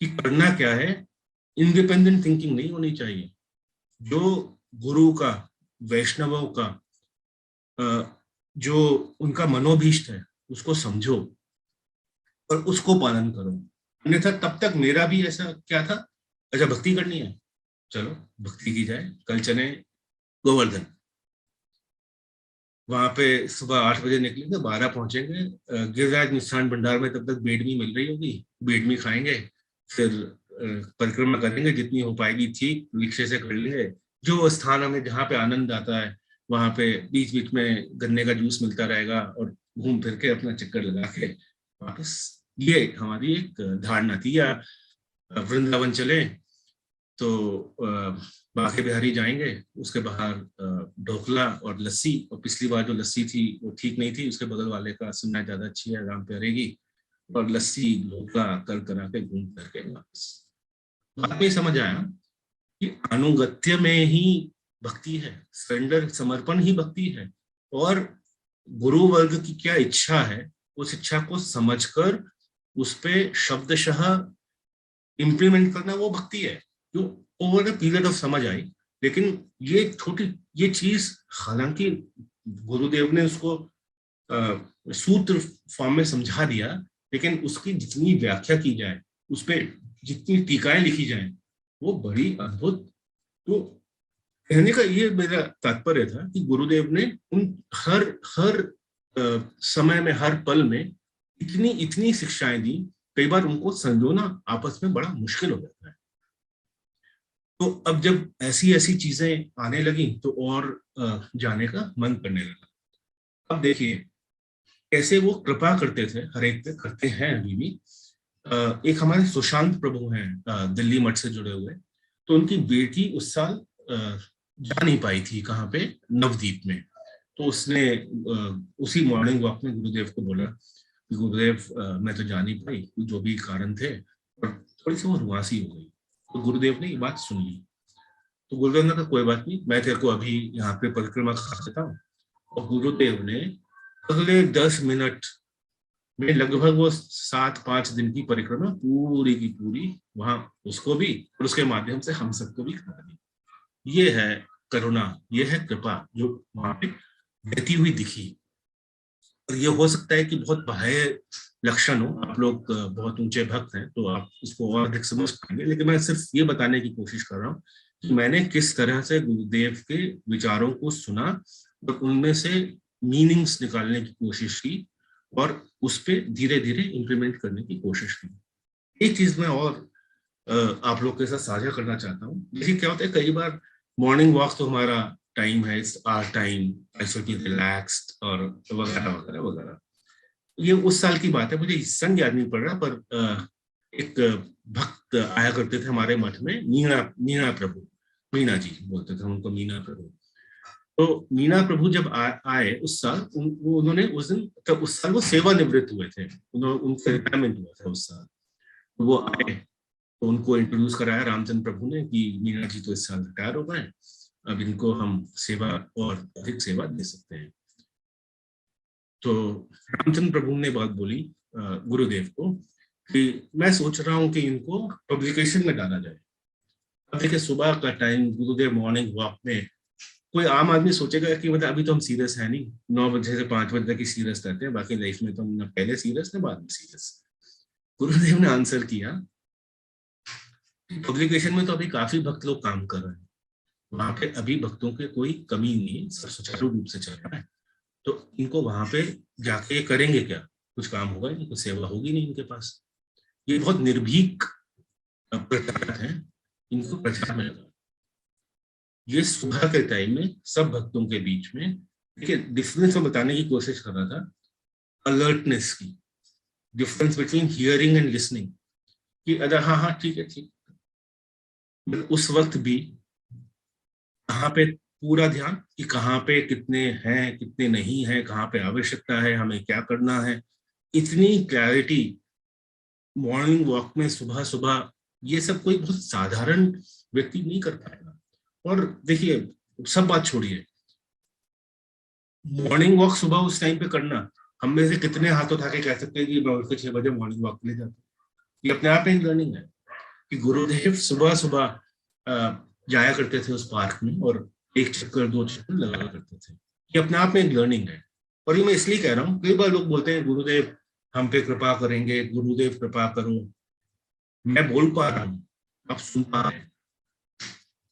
कि करना क्या है, इंडिपेंडेंट थिंकिंग नहीं होनी चाहिए। जो गुरु का, वैष्णवों का जो उनका मनोभीष्ट है उसको समझो और उसको पालन करो, अन्यथा तब तक मेरा भी ऐसा क्या था, अच्छा भक्ति करनी है, चलो भक्ति की जाए, कल चले गोवर्धन, वहां पे सुबह 8 बजे निकलेंगे, 12 पहुंचेंगे गिरिराज मिष्ठान भंडार में, तब तक बेडमी मिल रही होगी, बेडमी खाएंगे, फिर परिक्रमा करेंगे जितनी हो पाएगी, ठीक रिक्शे से कर लेंगे, जो स्थान हमें जहाँ पे आनंद आता है वहां पे बीच बीच में गन्ने का जूस मिलता रहेगा, और घूम फिर के अपना चक्कर लगा के वापस। ये हमारी एक धारणा थी। या वृंदावन चले तो बांके बिहारी जाएंगे, उसके बाहर ढोकला और लस्सी, और पिछली बार जो लस्सी थी वो ठीक नहीं थी, उसके बगल वाले का सुनना ज्यादा अच्छी है, राम प्यारेगी, और लस्सी ढोकला कर करा के घूम करके वापस। बाद में समझ आया कि अनुगत्य में ही भक्ति है, सरेंडर, समर्पण ही भक्ति है, और गुरु वर्ग की क्या इच्छा है उस इच्छा को समझकर उस पे शब्दशः इम्प्लीमेंट करना वो भक्ति है, जो ओवर द पीरियड ऑफ समझ आई। लेकिन ये छोटी ये चीज, हालांकि गुरुदेव ने उसको सूत्र फॉर्म में समझा दिया, लेकिन उसकी जितनी व्याख्या की जाए, उस पर जितनी टीकाएं लिखी जाए, वो बड़ी अद्भुत। तो कहने का ये मेरा तात्पर्य था कि गुरुदेव ने उन हर समय में, हर पल में इतनी शिक्षाएं दी, कई बार उनको संजोना आपस में बड़ा मुश्किल हो जाता है। तो अब जब ऐसी ऐसी चीजें आने लगी तो और जाने का मन करने लगा। अब देखिए कैसे वो कृपा करते थे, हर एक पे करते हैं अभी भी। एक हमारे सुशांत प्रभु हैं दिल्ली मठ से जुड़े हुए, तो उनकी बेटी उस साल जा नहीं पाई थी, कहाँ पे, नवदीप में। तो उसने उसी मॉर्निंग वॉक में गुरुदेव को बोला कि गुरुदेव मैं तो जा नहीं पाई, जो भी कारण थे, और थोड़ी सी वो रुआसी हो गई। तो गुरुदेव ने ये बात सुन ली, तो गुरुदेव ने कहा कोई बात नहीं, मैं तेरे को अभी यहाँ पे परिक्रमा करा देता हूँ। और गुरुदेव ने अगले 10 मिनट में लगभग वो 7-5 दिन की परिक्रमा पूरी की पूरी वहां उसको भी और उसके माध्यम से हम सबको भी करा दी। ये है करुणा, ये है कृपा जो वहां पे बहती हुई दिखी। और ये हो सकता है कि बहुत बाह्य लक्षण हो, आप लोग बहुत ऊंचे भक्त हैं तो आप इसको और अधिक समझ पाएंगे, लेकिन मैं सिर्फ ये बताने की कोशिश कर रहा हूँ कि मैंने किस तरह से गुरुदेव के विचारों को सुना और उनमें से मीनिंग्स निकालने की कोशिश की, और उस पर धीरे धीरे इम्प्लीमेंट करने की कोशिश की। एक चीज मैं और आप लोग के साथ साझा करना चाहता हूँ। देखिए क्या होता है, कई बार मॉर्निंग वॉक तो हमारा टाइम है, it's our time, I should be relaxed और वगैरह वगैरह वगैरह। ये उस साल की बात है, मुझे सन याद नहीं पड़ रहा, पर एक भक्त आया करते थे हमारे मठ में, मीणा प्रभु, मीणा जी बोलते थे उनको, मीणा प्रभु। तो मीणा प्रभु जब आए उस साल, उन्होंने उस दिन, तो उस साल वो सेवानिवृत्त हुए थे, उनका रिटायरमेंट हुआ था उस साल। तो वो आए, तो उनको इंट्रोड्यूस कराया रामचंद्र प्रभु ने कि मीणा जी तो इस साल रिटायर हो गए, अब इनको हम सेवा और अधिक सेवा दे सकते हैं। तो रामचंद्र प्रभु ने बात बोली गुरुदेव को कि मैं सोच रहा हूँ कि इनको पब्लिकेशन में डाला जाए। अब देखिए सुबह का टाइम, गुरुदेव मॉर्निंग वॉक में, कोई आम आदमी सोचेगा कि मतलब अभी तो हम सीरियस है नहीं, 9 बजे से 5 बजे तक ही सीरियस रहते हैं, बाकी लाइफ में तो हम पहले सीरियस ना बाद में सीरियस। गुरुदेव ने आंसर किया, पब्लिकेशन में तो अभी काफी भक्त लोग काम कर रहे हैं, वहां पे अभी भक्तों के कोई कमी नहीं, सब सुचारू रूप से चल रहा है, तो इनको वहां पे जाके करेंगे क्या, कुछ काम होगा नहीं, कुछ सेवा होगी नहीं इनके पास। ये बहुत निर्भीक प्रचारक है, इनको प्रचार मिलेगा। ये सुबह के टाइम में सब भक्तों के बीच में, देखिए डिफरेंस में बताने की कोशिश कर रहा था, अलर्टनेस की, difference between hearing and listening, कि अगर हाँ हाँ ठीक है ठीक, उस वक्त भी कहाँ पे पूरा ध्यान, कि कहाँ पे कितने हैं कितने नहीं हैं, कहाँ पे आवश्यकता है, हमें क्या करना है, इतनी क्लैरिटी मॉर्निंग वॉक में सुबह सुबह, ये सब कोई बहुत साधारण व्यक्ति नहीं कर पाएगा। और देखिए सब बात छोड़िए, मॉर्निंग वॉक सुबह उस टाइम पे करना, हम में से कितने हाथ उठा के कह सकते हैं कि मैं उठ के 6 बजे मॉर्निंग वॉक के लिए जाता हूँ। ये अपने आप में लर्निंग है कि गुरुदेव सुबह सुबह जाया करते थे उस पार्क में और 1 चक्कर 2 चक्कर लगा करते थे। ये अपने आप में एक लर्निंग है। और ये मैं इसलिए कह रहा हूँ, कई बार लोग बोलते हैं गुरुदेव हम पे कृपा करेंगे, गुरुदेव कृपा करो। मैं बोल पा रहा हूँ, आप सुन पा रहे हैं।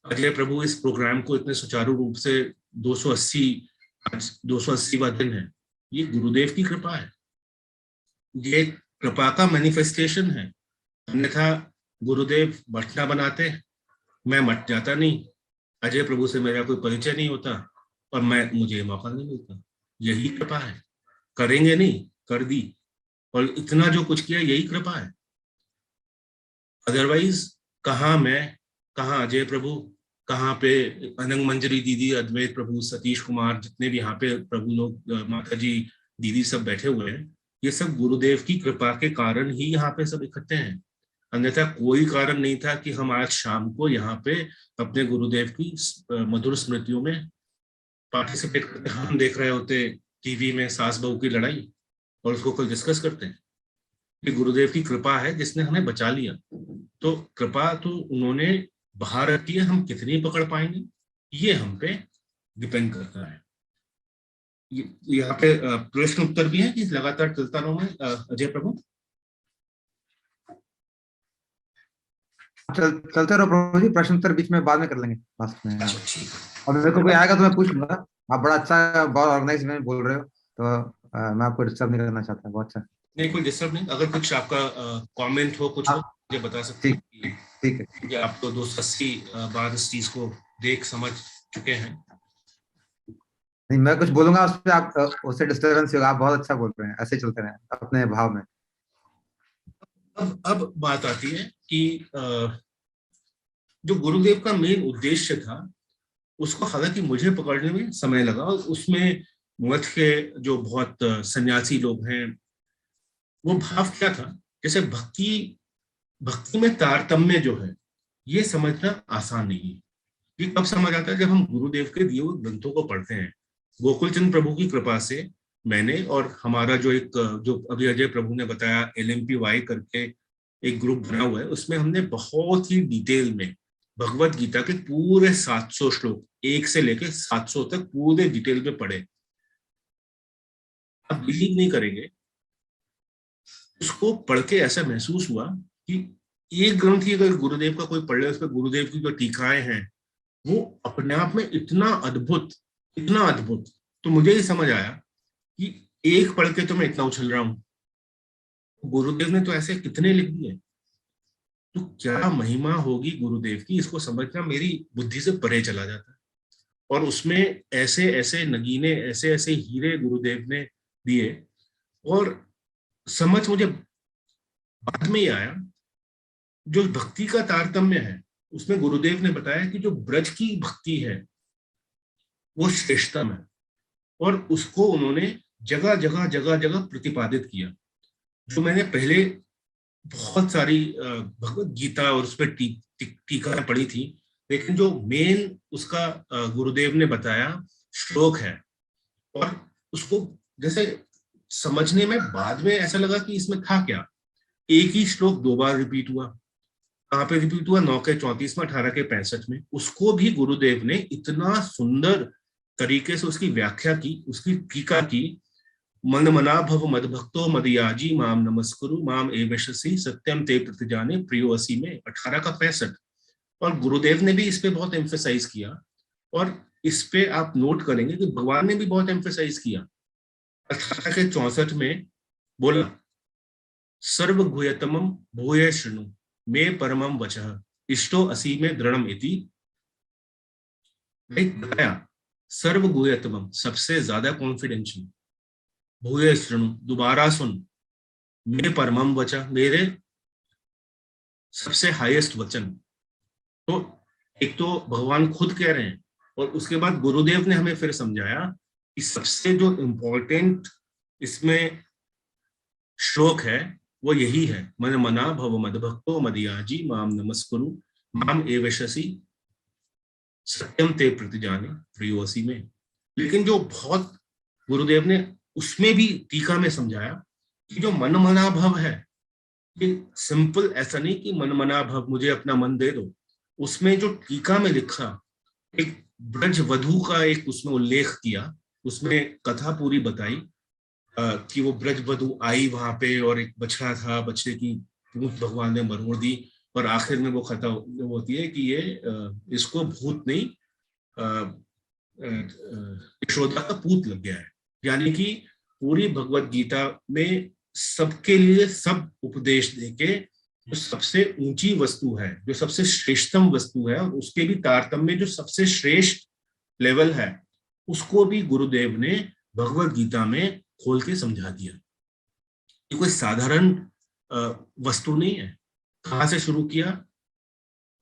अजय प्रभु इस प्रोग्राम को इतने सुचारू रूप से 280वां दिन है, ये गुरुदेव की कृपा है, ये कृपा का मैनिफेस्टेशन है। अन्यथा गुरुदेव मठ ना बनाते, मैं मठ जाता नहीं, अजय प्रभु से मेरा कोई परिचय नहीं होता और मुझे मौका नहीं मिलता। यही कृपा है, करेंगे नहीं, कर दी, और इतना जो कुछ किया यही कृपा है। अदरवाइज कहाँ मैं, कहाँ अजय प्रभु, कहाँ पे अनंग मंजरी दीदी, अद्वैत प्रभु, सतीश कुमार, जितने भी यहाँ पे प्रभु लोग, माता जी, दीदी सब बैठे हुए हैं, ये सब गुरुदेव की कृपा के कारण ही यहाँ पे सब इकट्ठे हैं। अन्यथा कोई कारण नहीं था कि हम आज शाम को यहाँ पे अपने गुरुदेव की मधुर स्मृतियों में पार्टिसिपेट करते। हम देख रहे होते टीवी में सास बहू की लड़ाई और उसको कल डिस्कस करते हैं। कि गुरुदेव की कृपा है जिसने हमें बचा लिया। तो कृपा तो उन्होंने बाहर रखी है, हम कितनी पकड़ पाएंगे ये हम पे डिपेंड करता है। यहाँ पे प्रश्न उत्तर भी है कि लगातार चलता रहूं मैं, अजय प्रभु। चलते रहो प्रभु जी, प्रश्न उत्तर बीच में बाद में कर लेंगे लास्ट में। और मेरे को कोई आएगा तो मैं पूछ लूंगा। आप बड़ा अच्छा, बहुत ऑर्गेनाइज में बोल रहे हो, तो मैं आपको डिस्टर्ब नहीं करना चाहता। बहुत अच्छा। नहीं कोई डिस्टर्ब नहीं, अगर कुछ आपका कमेंट हो, कुछ हो मुझे बता सकते हैं। ठीक है, आप तो 280 बार इस चीज को देख समझ चुके हैं। नहीं, मैं कुछ बोलूंगा उस पर, आप उससे डिस्टर्बेंस होगा। आप बहुत अच्छा बोल रहे हैं, ऐसे चलते रहे अपने भाव में। अब बात आती है कि जो गुरुदेव का मेन उद्देश्य था उसको हालांकि मुझे पकड़ने में समय लगा, और उसमें मठ के जो बहुत सन्यासी लोग हैं वो भाव क्या था, जैसे भक्ति में तारतम्य जो है ये समझना आसान नहीं है। ये कब समझ आता है, जब हम गुरुदेव के दिए हुए ग्रंथों को पढ़ते हैं। गोकुलचंद प्रभु की कृपा से मैंने और हमारा जो अभी अजय प्रभु ने बताया LMPY करके एक ग्रुप बना हुआ है, उसमें हमने बहुत ही डिटेल में भगवत गीता के पूरे 700 श्लोक 1 से लेकर 700 तक पूरे डिटेल में पढ़े। आप बिलीव नहीं करेंगे, उसको पढ़ के ऐसा महसूस हुआ कि एक ग्रंथ ही अगर गुरुदेव का कोई पढ़ ले, उस पर गुरुदेव की जो टीकाएं हैं वो अपने आप में इतना अद्भुत, इतना अद्भुत। तो मुझे ही समझ आया कि एक पढ़ के तो मैं इतना उछल रहा हूं, गुरुदेव ने तो ऐसे कितने लिख दिए। तो क्या महिमा होगी गुरुदेव की, इसको समझना मेरी बुद्धि से परे चला जाता है। और उसमें ऐसे ऐसे नगीने, ऐसे ऐसे हीरे गुरुदेव ने दिए। और समझ मुझे बाद में ही आया, जो भक्ति का तारतम्य है उसमें गुरुदेव ने बताया कि जो ब्रज की भक्ति है वो श्रेष्ठतम है। और उसको उन्होंने जगह जगह जगह जगह प्रतिपादित किया। जो मैंने पहले बहुत सारी भगवत गीता और उस पर टीका पढ़ी थी, लेकिन जो मेन उसका गुरुदेव ने बताया श्लोक है, और उसको जैसे समझने में बाद में ऐसा लगा कि इसमें था क्या। एक ही श्लोक 2 बार रिपीट हुआ। कहाँ पे रिपीट हुआ? 9 के 34 में, 18 के 65 में। उसको भी गुरुदेव ने इतना सुंदर तरीके से उसकी व्याख्या की, उसकी टीका की। मन मना भव मद भक्तो मदयाजी माम नमस्कुरु माम एवशसी सत्यम ते प्रतिजाने प्रियोसी में, 18 का 65। और गुरुदेव ने भी इस पे बहुत एम्फेसाइज किया। और इस पे आप नोट करेंगे कि भगवान ने भी बहुत एम्फेसाइज किया। 18 के 64 में बोला, सर्व गुह्यतमम भूय शृणु मे परमम वचः इष्टो असी में दृढ़म इति। बताया सर्व गुह्यतमम, सबसे ज्यादा कॉन्फिडेंशियल, भूय शृणु, दोबारा सुन, मेरे परमम वचन, मेरे सबसे हाईएस्ट वचन। तो एक तो भगवान खुद कह रहे हैं, और उसके बाद गुरुदेव ने हमें फिर समझाया कि सबसे जो इम्पोर्टेंट इसमें श्लोक है वो यही है, मन मना भव मद भक्तो मदयाजी माम नमस्कुरु माम एवशसी सत्यम ते प्रतिजाने प्रियोसी में। लेकिन जो बहुत गुरुदेव ने उसमें भी टीका में समझाया कि जो मन मना भव है, ये सिंपल ऐसा नहीं कि मन मना भव मुझे अपना मन दे दो। उसमें जो टीका में लिखा, एक ब्रज वधू का एक उसमें उल्लेख किया, उसमें कथा पूरी बताई कि वो ब्रज वधू आई वहां पे और एक बछड़ा था, बछड़े की पूंछ भगवान ने मरोड़ दी, और आखिर में वो कथा होती है कि ये इसको भूत नहीं यशोदा का पूत लग गया है। यानी कि पूरी भगवत गीता में सबके लिए सब उपदेश देके जो सबसे ऊंची वस्तु है, जो सबसे श्रेष्ठतम वस्तु है, और उसके भी तारतम्य जो सबसे श्रेष्ठ लेवल है, उसको भी गुरुदेव ने भगवत गीता में खोल के समझा दिया। ये कोई साधारण वस्तु नहीं है। कहां से शुरू किया?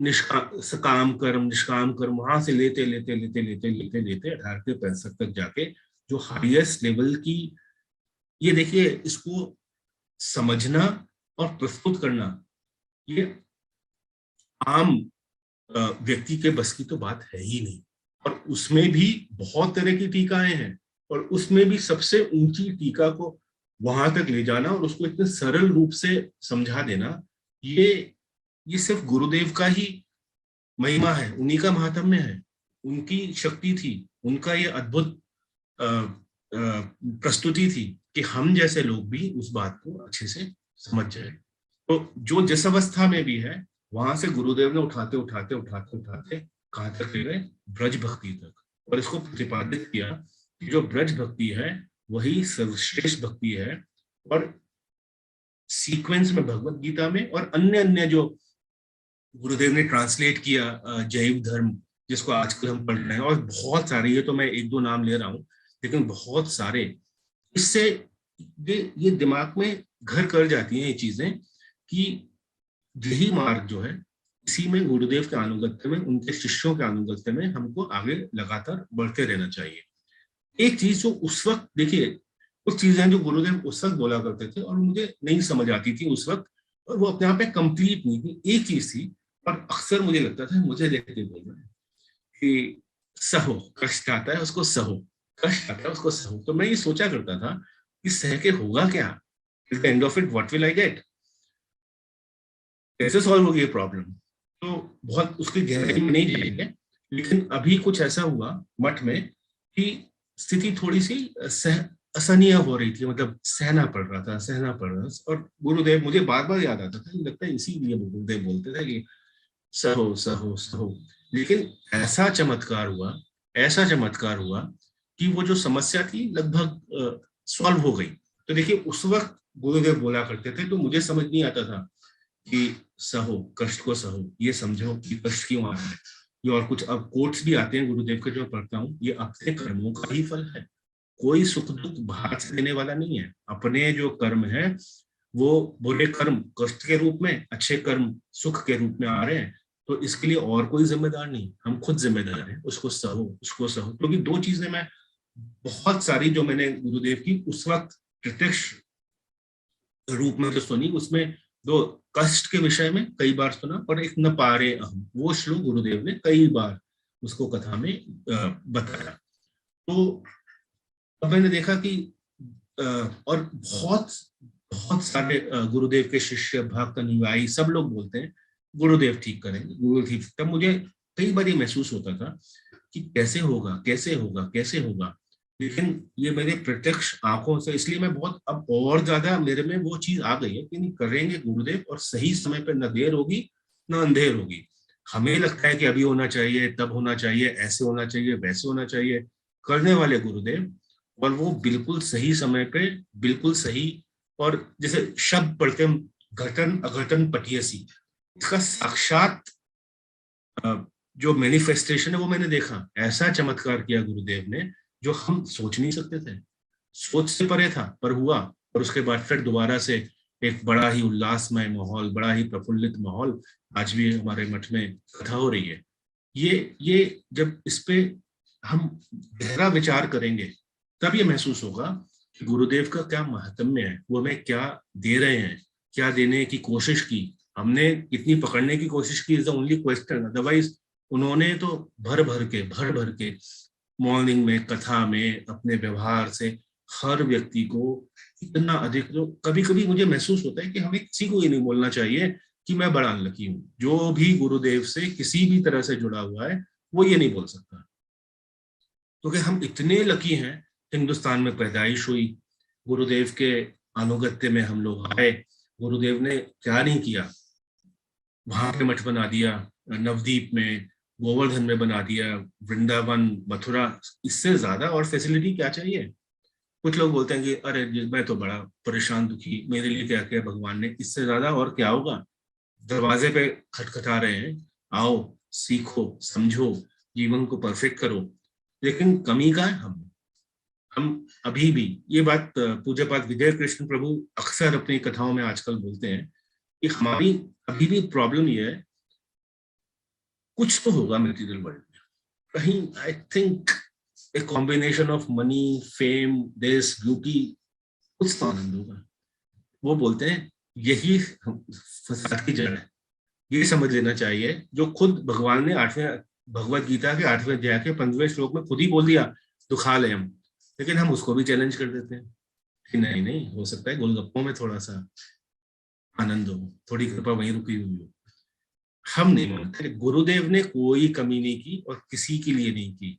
सकाम कर्म, निष्काम कर्म, वहां से लेते लेते लेते लेते लेते लेते 18 के 65 तक जाके जो हाईएस्ट लेवल की, ये देखिए, इसको समझना और प्रस्तुत करना ये आम व्यक्ति के बस की तो बात है ही नहीं। और उसमें भी बहुत तरह की टीकाएं हैं, और उसमें भी सबसे ऊंची टीका को वहां तक ले जाना और उसको इतने सरल रूप से समझा देना, ये सिर्फ गुरुदेव का ही महिमा है, उन्हीं का महात्म्य है, उनकी शक्ति थी, उनका ये अद्भुत प्रस्तुति थी कि हम जैसे लोग भी उस बात को अच्छे से समझ जाए। तो जो जिस अवस्था में भी है, वहां से गुरुदेव ने उठाते उठाते उठाते उठाते कहां तक ले गए? ब्रज भक्ति तक। और इसको प्रतिपादित किया कि जो ब्रज भक्ति है वही सर्वश्रेष्ठ भक्ति है। और सीक्वेंस में भगवत गीता में और अन्य अन्य जो गुरुदेव ने ट्रांसलेट किया जैव धर्म, जिसको आजकल हम पढ़ रहे हैं, और बहुत सारे, ये तो मैं 1-2 नाम ले रहा हूं, लेकिन बहुत सारे, इससे ये दिमाग में घर कर जाती हैं ये चीजें कि यही मार्ग जो है, इसी में गुरुदेव के अनुगत्य में, उनके शिष्यों के अनुगत्य में हमको आगे लगातार बढ़ते रहना चाहिए। एक चीज जो उस वक्त, देखिए, कुछ चीजें जो गुरुदेव उस वक्त बोला करते थे और मुझे नहीं समझ आती थी उस वक्त, और वो अपने आप में कंप्लीट नहीं थी। एक चीज थी, और अक्सर मुझे लगता था मुझे देख के बोल रहे हैं कि सहो, कष्ट आता है उसको सहो, कष्ट आता है उसको सहो। तो मैं ये सोचा करता था कि सह के होगा क्या? At the end of it what will I get? कैसे सॉल्व होगी ये प्रॉब्लम? तो बहुत उसकी गहराई में नहीं जाएंगे, लेकिन अभी कुछ ऐसा हुआ मठ में कि स्थिति थोड़ी सी असहनीय हो रही थी, मतलब सहना पड़ रहा था। और गुरुदेव, मुझे बार बार याद आता था, लगता है इसीलिए गुरुदेव बोलते थे कि सहो सहो सहो। लेकिन ऐसा चमत्कार हुआ कि वो जो समस्या थी लगभग सॉल्व हो गई। तो देखिए उस वक्त गुरुदेव बोला करते थे तो मुझे समझ नहीं आता था कि सहो, कष्ट को सहो, ये समझो कि कष्ट क्यों आ रहा है। ये और कुछ अब कोट्स भी आते हैं गुरुदेव के जो पढ़ता हूँ, ये अपने कर्मों का ही फल है। कोई सुख दुख बाहर से देने वाला नहीं है। अपने जो कर्म है वो बुरे कर्म कष्ट के रूप में, अच्छे कर्म सुख के रूप में आ रहे हैं, तो इसके लिए और कोई जिम्मेदार नहीं, हम खुद जिम्मेदार हैं। उसको सहो, उसको सहो। क्योंकि दो चीजें मैं बहुत सारी जो मैंने गुरुदेव की उस वक्त प्रत्यक्ष रूप में जो सुनी, उसमें दो कष्ट के विषय में कई बार सुना, और एक न पारे अहम, वो श्लोक गुरुदेव ने कई बार उसको कथा में बताया। तो अब मैंने देखा कि और बहुत बहुत सारे गुरुदेव के शिष्य, भक्त, अनुयायी सब लोग बोलते हैं गुरुदेव ठीक करेंगे, गुरु ठीक। तब मुझे कई बार ये महसूस होता था कि कैसे होगा, कैसे होगा, कैसे होगा। लेकिन ये मेरे प्रत्यक्ष आंखों से, इसलिए मैं बहुत अब और ज्यादा मेरे में वो चीज आ गई है कि नहीं, करेंगे गुरुदेव, और सही समय पर न देर होगी न अंधेर होगी। हमें लगता है कि अभी होना चाहिए, तब होना चाहिए, ऐसे होना चाहिए, वैसे होना चाहिए, करने वाले गुरुदेव, और वो बिल्कुल सही समय पे, बिल्कुल सही। और जैसे शब्द पढ़ते हम, घटन अघटन पटियसी, इसका साक्षात जो मैनिफेस्टेशन है वो मैंने देखा। ऐसा चमत्कार किया गुरुदेव ने जो हम सोच नहीं सकते थे, सोच से परे था, पर हुआ। और उसके बाद फिर दोबारा से एक बड़ा ही उल्लासमय माहौल, बड़ा ही प्रफुल्लित माहौल, आज भी हमारे मठ में कथा हो रही है। ये जब इस पे हम गहरा विचार करेंगे तब ये महसूस होगा कि गुरुदेव का क्या महात्म्य है, वो हमें क्या दे रहे हैं, क्या देने की कोशिश की। हमने कितनी पकड़ने की कोशिश की is the only question. Otherwise उन्होंने तो भर भर के मॉर्निंग में, कथा में, अपने व्यवहार से हर व्यक्ति को इतना अधिक, जो कभी कभी मुझे महसूस होता है कि हमें किसी को ये नहीं बोलना चाहिए कि मैं बड़ा अनलकी हूँ। जो भी गुरुदेव से किसी भी तरह से जुड़ा हुआ है वो ये नहीं बोल सकता, क्योंकि हम इतने लकी हैं। हिंदुस्तान में पैदाइश हुई, गुरुदेव के अनुगत्य में हम लोग आए, गुरुदेव ने क्या नहीं किया। वहां पे मठ बना दिया, नवदीप में, गोवर्धन में बना दिया, वृंदावन, मथुरा, इससे ज्यादा और फैसिलिटी क्या चाहिए। कुछ लोग बोलते हैं कि अरे मैं तो बड़ा परेशान दुखी, मेरे लिए क्या किया भगवान ने, इससे ज्यादा और क्या होगा। दरवाजे पे खटखटा रहे हैं, आओ, सीखो, समझो, जीवन को परफेक्ट करो। लेकिन कमी का है हम अभी भी, ये बात पूज्यपाद विजय कृष्ण प्रभु अक्सर अपनी कथाओं में आजकल बोलते हैं कि हमारी अभी भी प्रॉब्लम ये है, कुछ तो होगा मटेरियल वर्ल्ड में कहीं, I think a combination of money, fame, this, beauty, कुछ तो आनंद होगा। वो बोलते हैं यही फसाद की जड़ है। ये समझ लेना चाहिए, जो खुद भगवान ने 8वें भगवत गीता के 8वें अध्याय के 15वें श्लोक में खुद ही बोल दिया, तो खा ले हम। लेकिन हम उसको भी चैलेंज कर देते हैं कि नहीं नहीं, हो सकता है गोलगप्पों में थोड़ा सा आनंद हो, थोड़ी कृपा वहीं रुकी हुई हो। हम नहीं मानते, गुरुदेव ने कोई कमी नहीं की और किसी के लिए नहीं की।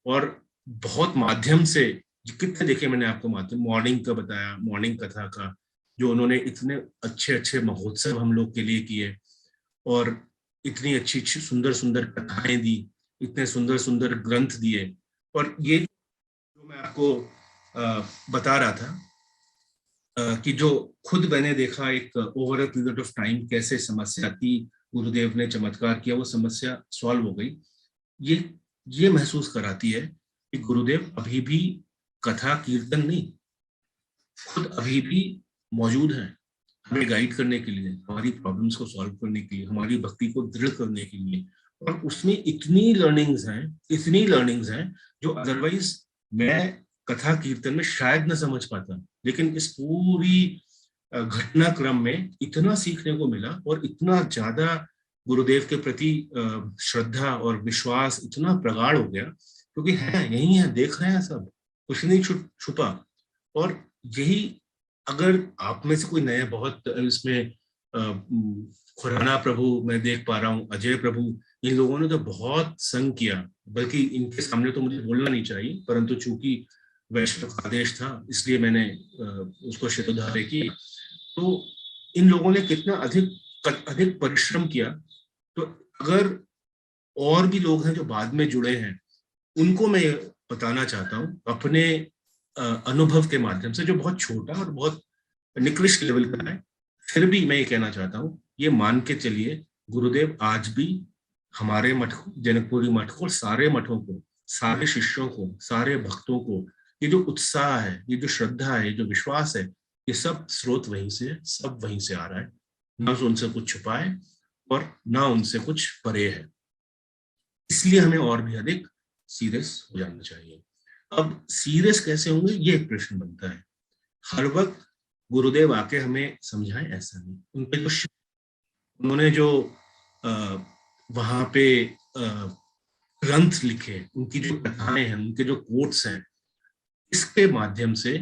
और बहुत माध्यम से, कितने देखे मैंने आपको माध्यम, मॉर्निंग का बताया, मॉर्निंग कथा का, जो उन्होंने इतने अच्छे अच्छे महोत्सव हम लोग के लिए किए, और इतनी अच्छी अच्छी सुंदर सुंदर कथाएं दी, इतने सुंदर सुंदर ग्रंथ दिए। और ये जो मैं आपको बता रहा था कि जो खुद मैंने देखा एक over a period of time, कैसे समस्या थी, गुरुदेव ने चमत्कार किया, वो समस्या सॉल्व हो गई। ये महसूस कराती है कि गुरुदेव अभी भी कथा कीर्तन नहीं, खुद अभी भी मौजूद हैं, हमें गाइड करने के लिए, हमारी प्रॉब्लम्स को सॉल्व करने के लिए, हमारी भक्ति को दृढ़ करने के लिए। और उसमें इतनी लर्निंग्स हैं जो अदरवाइज मैं कथा कीर्तन में शायद न समझ पाता। लेकिन इस पूरी घटनाक्रम में इतना सीखने को मिला, और इतना ज्यादा गुरुदेव के प्रति श्रद्धा और विश्वास इतना प्रगाढ़ हो गया, क्योंकि है यही है, देख रहे हैं सब, कुछ नहीं छुपा। और यही, अगर आप में से कोई नया, बहुत इसमें खुराना प्रभु मैं देख पा रहा हूँ, अजय प्रभु, इन लोगों ने तो बहुत संग किया। बल्कि इनके सामने तो मुझे बोलना नहीं चाहिए, परंतु चूंकि वैष्णव आदेश था इसलिए मैंने उसको शिरोधार्य की। तो इन लोगों ने कितना अधिक परिश्रम किया। तो अगर और भी लोग हैं जो बाद में जुड़े हैं, उनको मैं बताना चाहता हूँ, अपने अनुभव के माध्यम से, जो बहुत छोटा और बहुत निकृष्ट लेवल का है, फिर भी मैं ये कहना चाहता हूँ, ये मान के चलिए गुरुदेव आज भी हमारे मठ को, जनकपुरी मठ को, सारे मठों को, सारे शिष्यों को, सारे भक्तों को, ये जो उत्साह है, ये जो श्रद्धा है, ये जो विश्वास है, ये सब स्रोत वहीं से है, सब वहीं से आ रहा है। ना तो उनसे कुछ छुपा है और ना उनसे कुछ परे है। इसलिए हमें और भी अधिक सीरियस हो जाना चाहिए। अब सीरियस कैसे होंगे, ये एक प्रश्न बनता है। हर वक्त गुरुदेव आके हमें समझाएं ऐसा नहीं। उनके जो उन्होंने जो वहां पे ग्रंथ लिखे, उनकी जो कथाएं हैं, उनके जो कोट्स हैं, इसके माध्यम से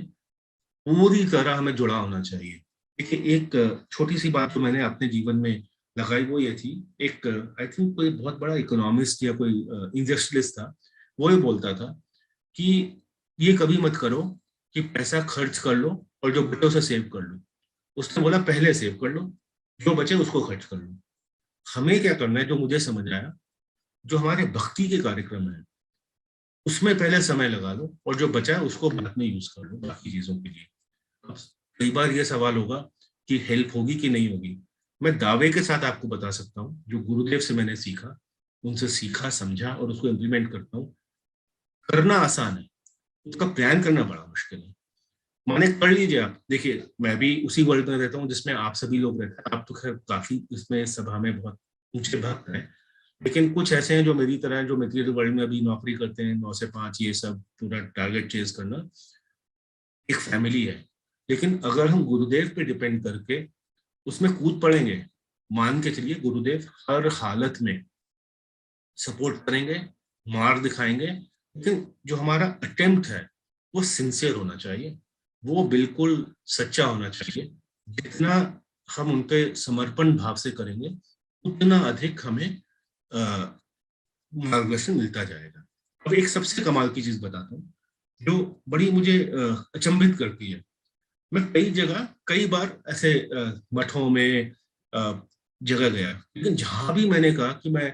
पूरी तरह हमें जुड़ा होना चाहिए। देखिए, एक छोटी सी बात तो मैंने अपने जीवन में लगाई, वो ये थी, एक आई थिंक कोई बहुत बड़ा इकोनॉमिस्ट या कोई इंडस्ट्रियलिस्ट था, वो ये बोलता था कि ये कभी मत करो कि पैसा खर्च कर लो और जो बचे उसे सेव कर लो। उसने बोला पहले सेव कर लो, जो बचे उसको खर्च कर लो। हमें क्या करना है, जो मुझे समझ आया, जो हमारे भक्ति के कार्यक्रम है उसमें पहले समय लगा लो और जो बचा है उसको बाद में यूज कर लो बाकी चीजों के लिए। अब कई बार ये सवाल होगा कि हेल्प होगी कि नहीं होगी। मैं दावे के साथ आपको बता सकता हूँ, जो गुरुदेव से मैंने सीखा, उनसे सीखा, समझा और उसको इम्प्लीमेंट करता हूँ। करना आसान है, उसका प्लान करना बड़ा मुश्किल है। माने कर लीजिए आप, देखिए मैं भी उसी वर्ल्ड में रहता हूँ जिसमें आप सभी लोग रहते हैं। आप तो खैर काफी इसमें सभा में बहुत ऊंचे भक्त हैं, लेकिन कुछ ऐसे हैं जो मेरी तरह हैं, जो मटेरियल वर्ल्ड में अभी नौकरी करते हैं, 9 से 5, ये सब पूरा टारगेट चेज करना एक फैमिली है। लेकिन अगर हम गुरुदेव पे डिपेंड करके उसमें कूद पड़ेंगे, मान के चलिए गुरुदेव हर हालत में सपोर्ट करेंगे, मार दिखाएंगे, लेकिन जो हमारा अटेम्प्ट है वो सिंसियर होना चाहिए, वो बिल्कुल सच्चा होना चाहिए। जितना हम उनके समर्पण भाव से करेंगे, उतना अधिक हमें मार्गदर्शन मिलता जाएगा। अब एक सबसे कमाल की चीज बताता हूँ, जो बड़ी मुझे अचंभित करती है। मैं कई जगह, कई बार ऐसे मठों में जगह गया, लेकिन जहां भी मैंने कहा कि मैं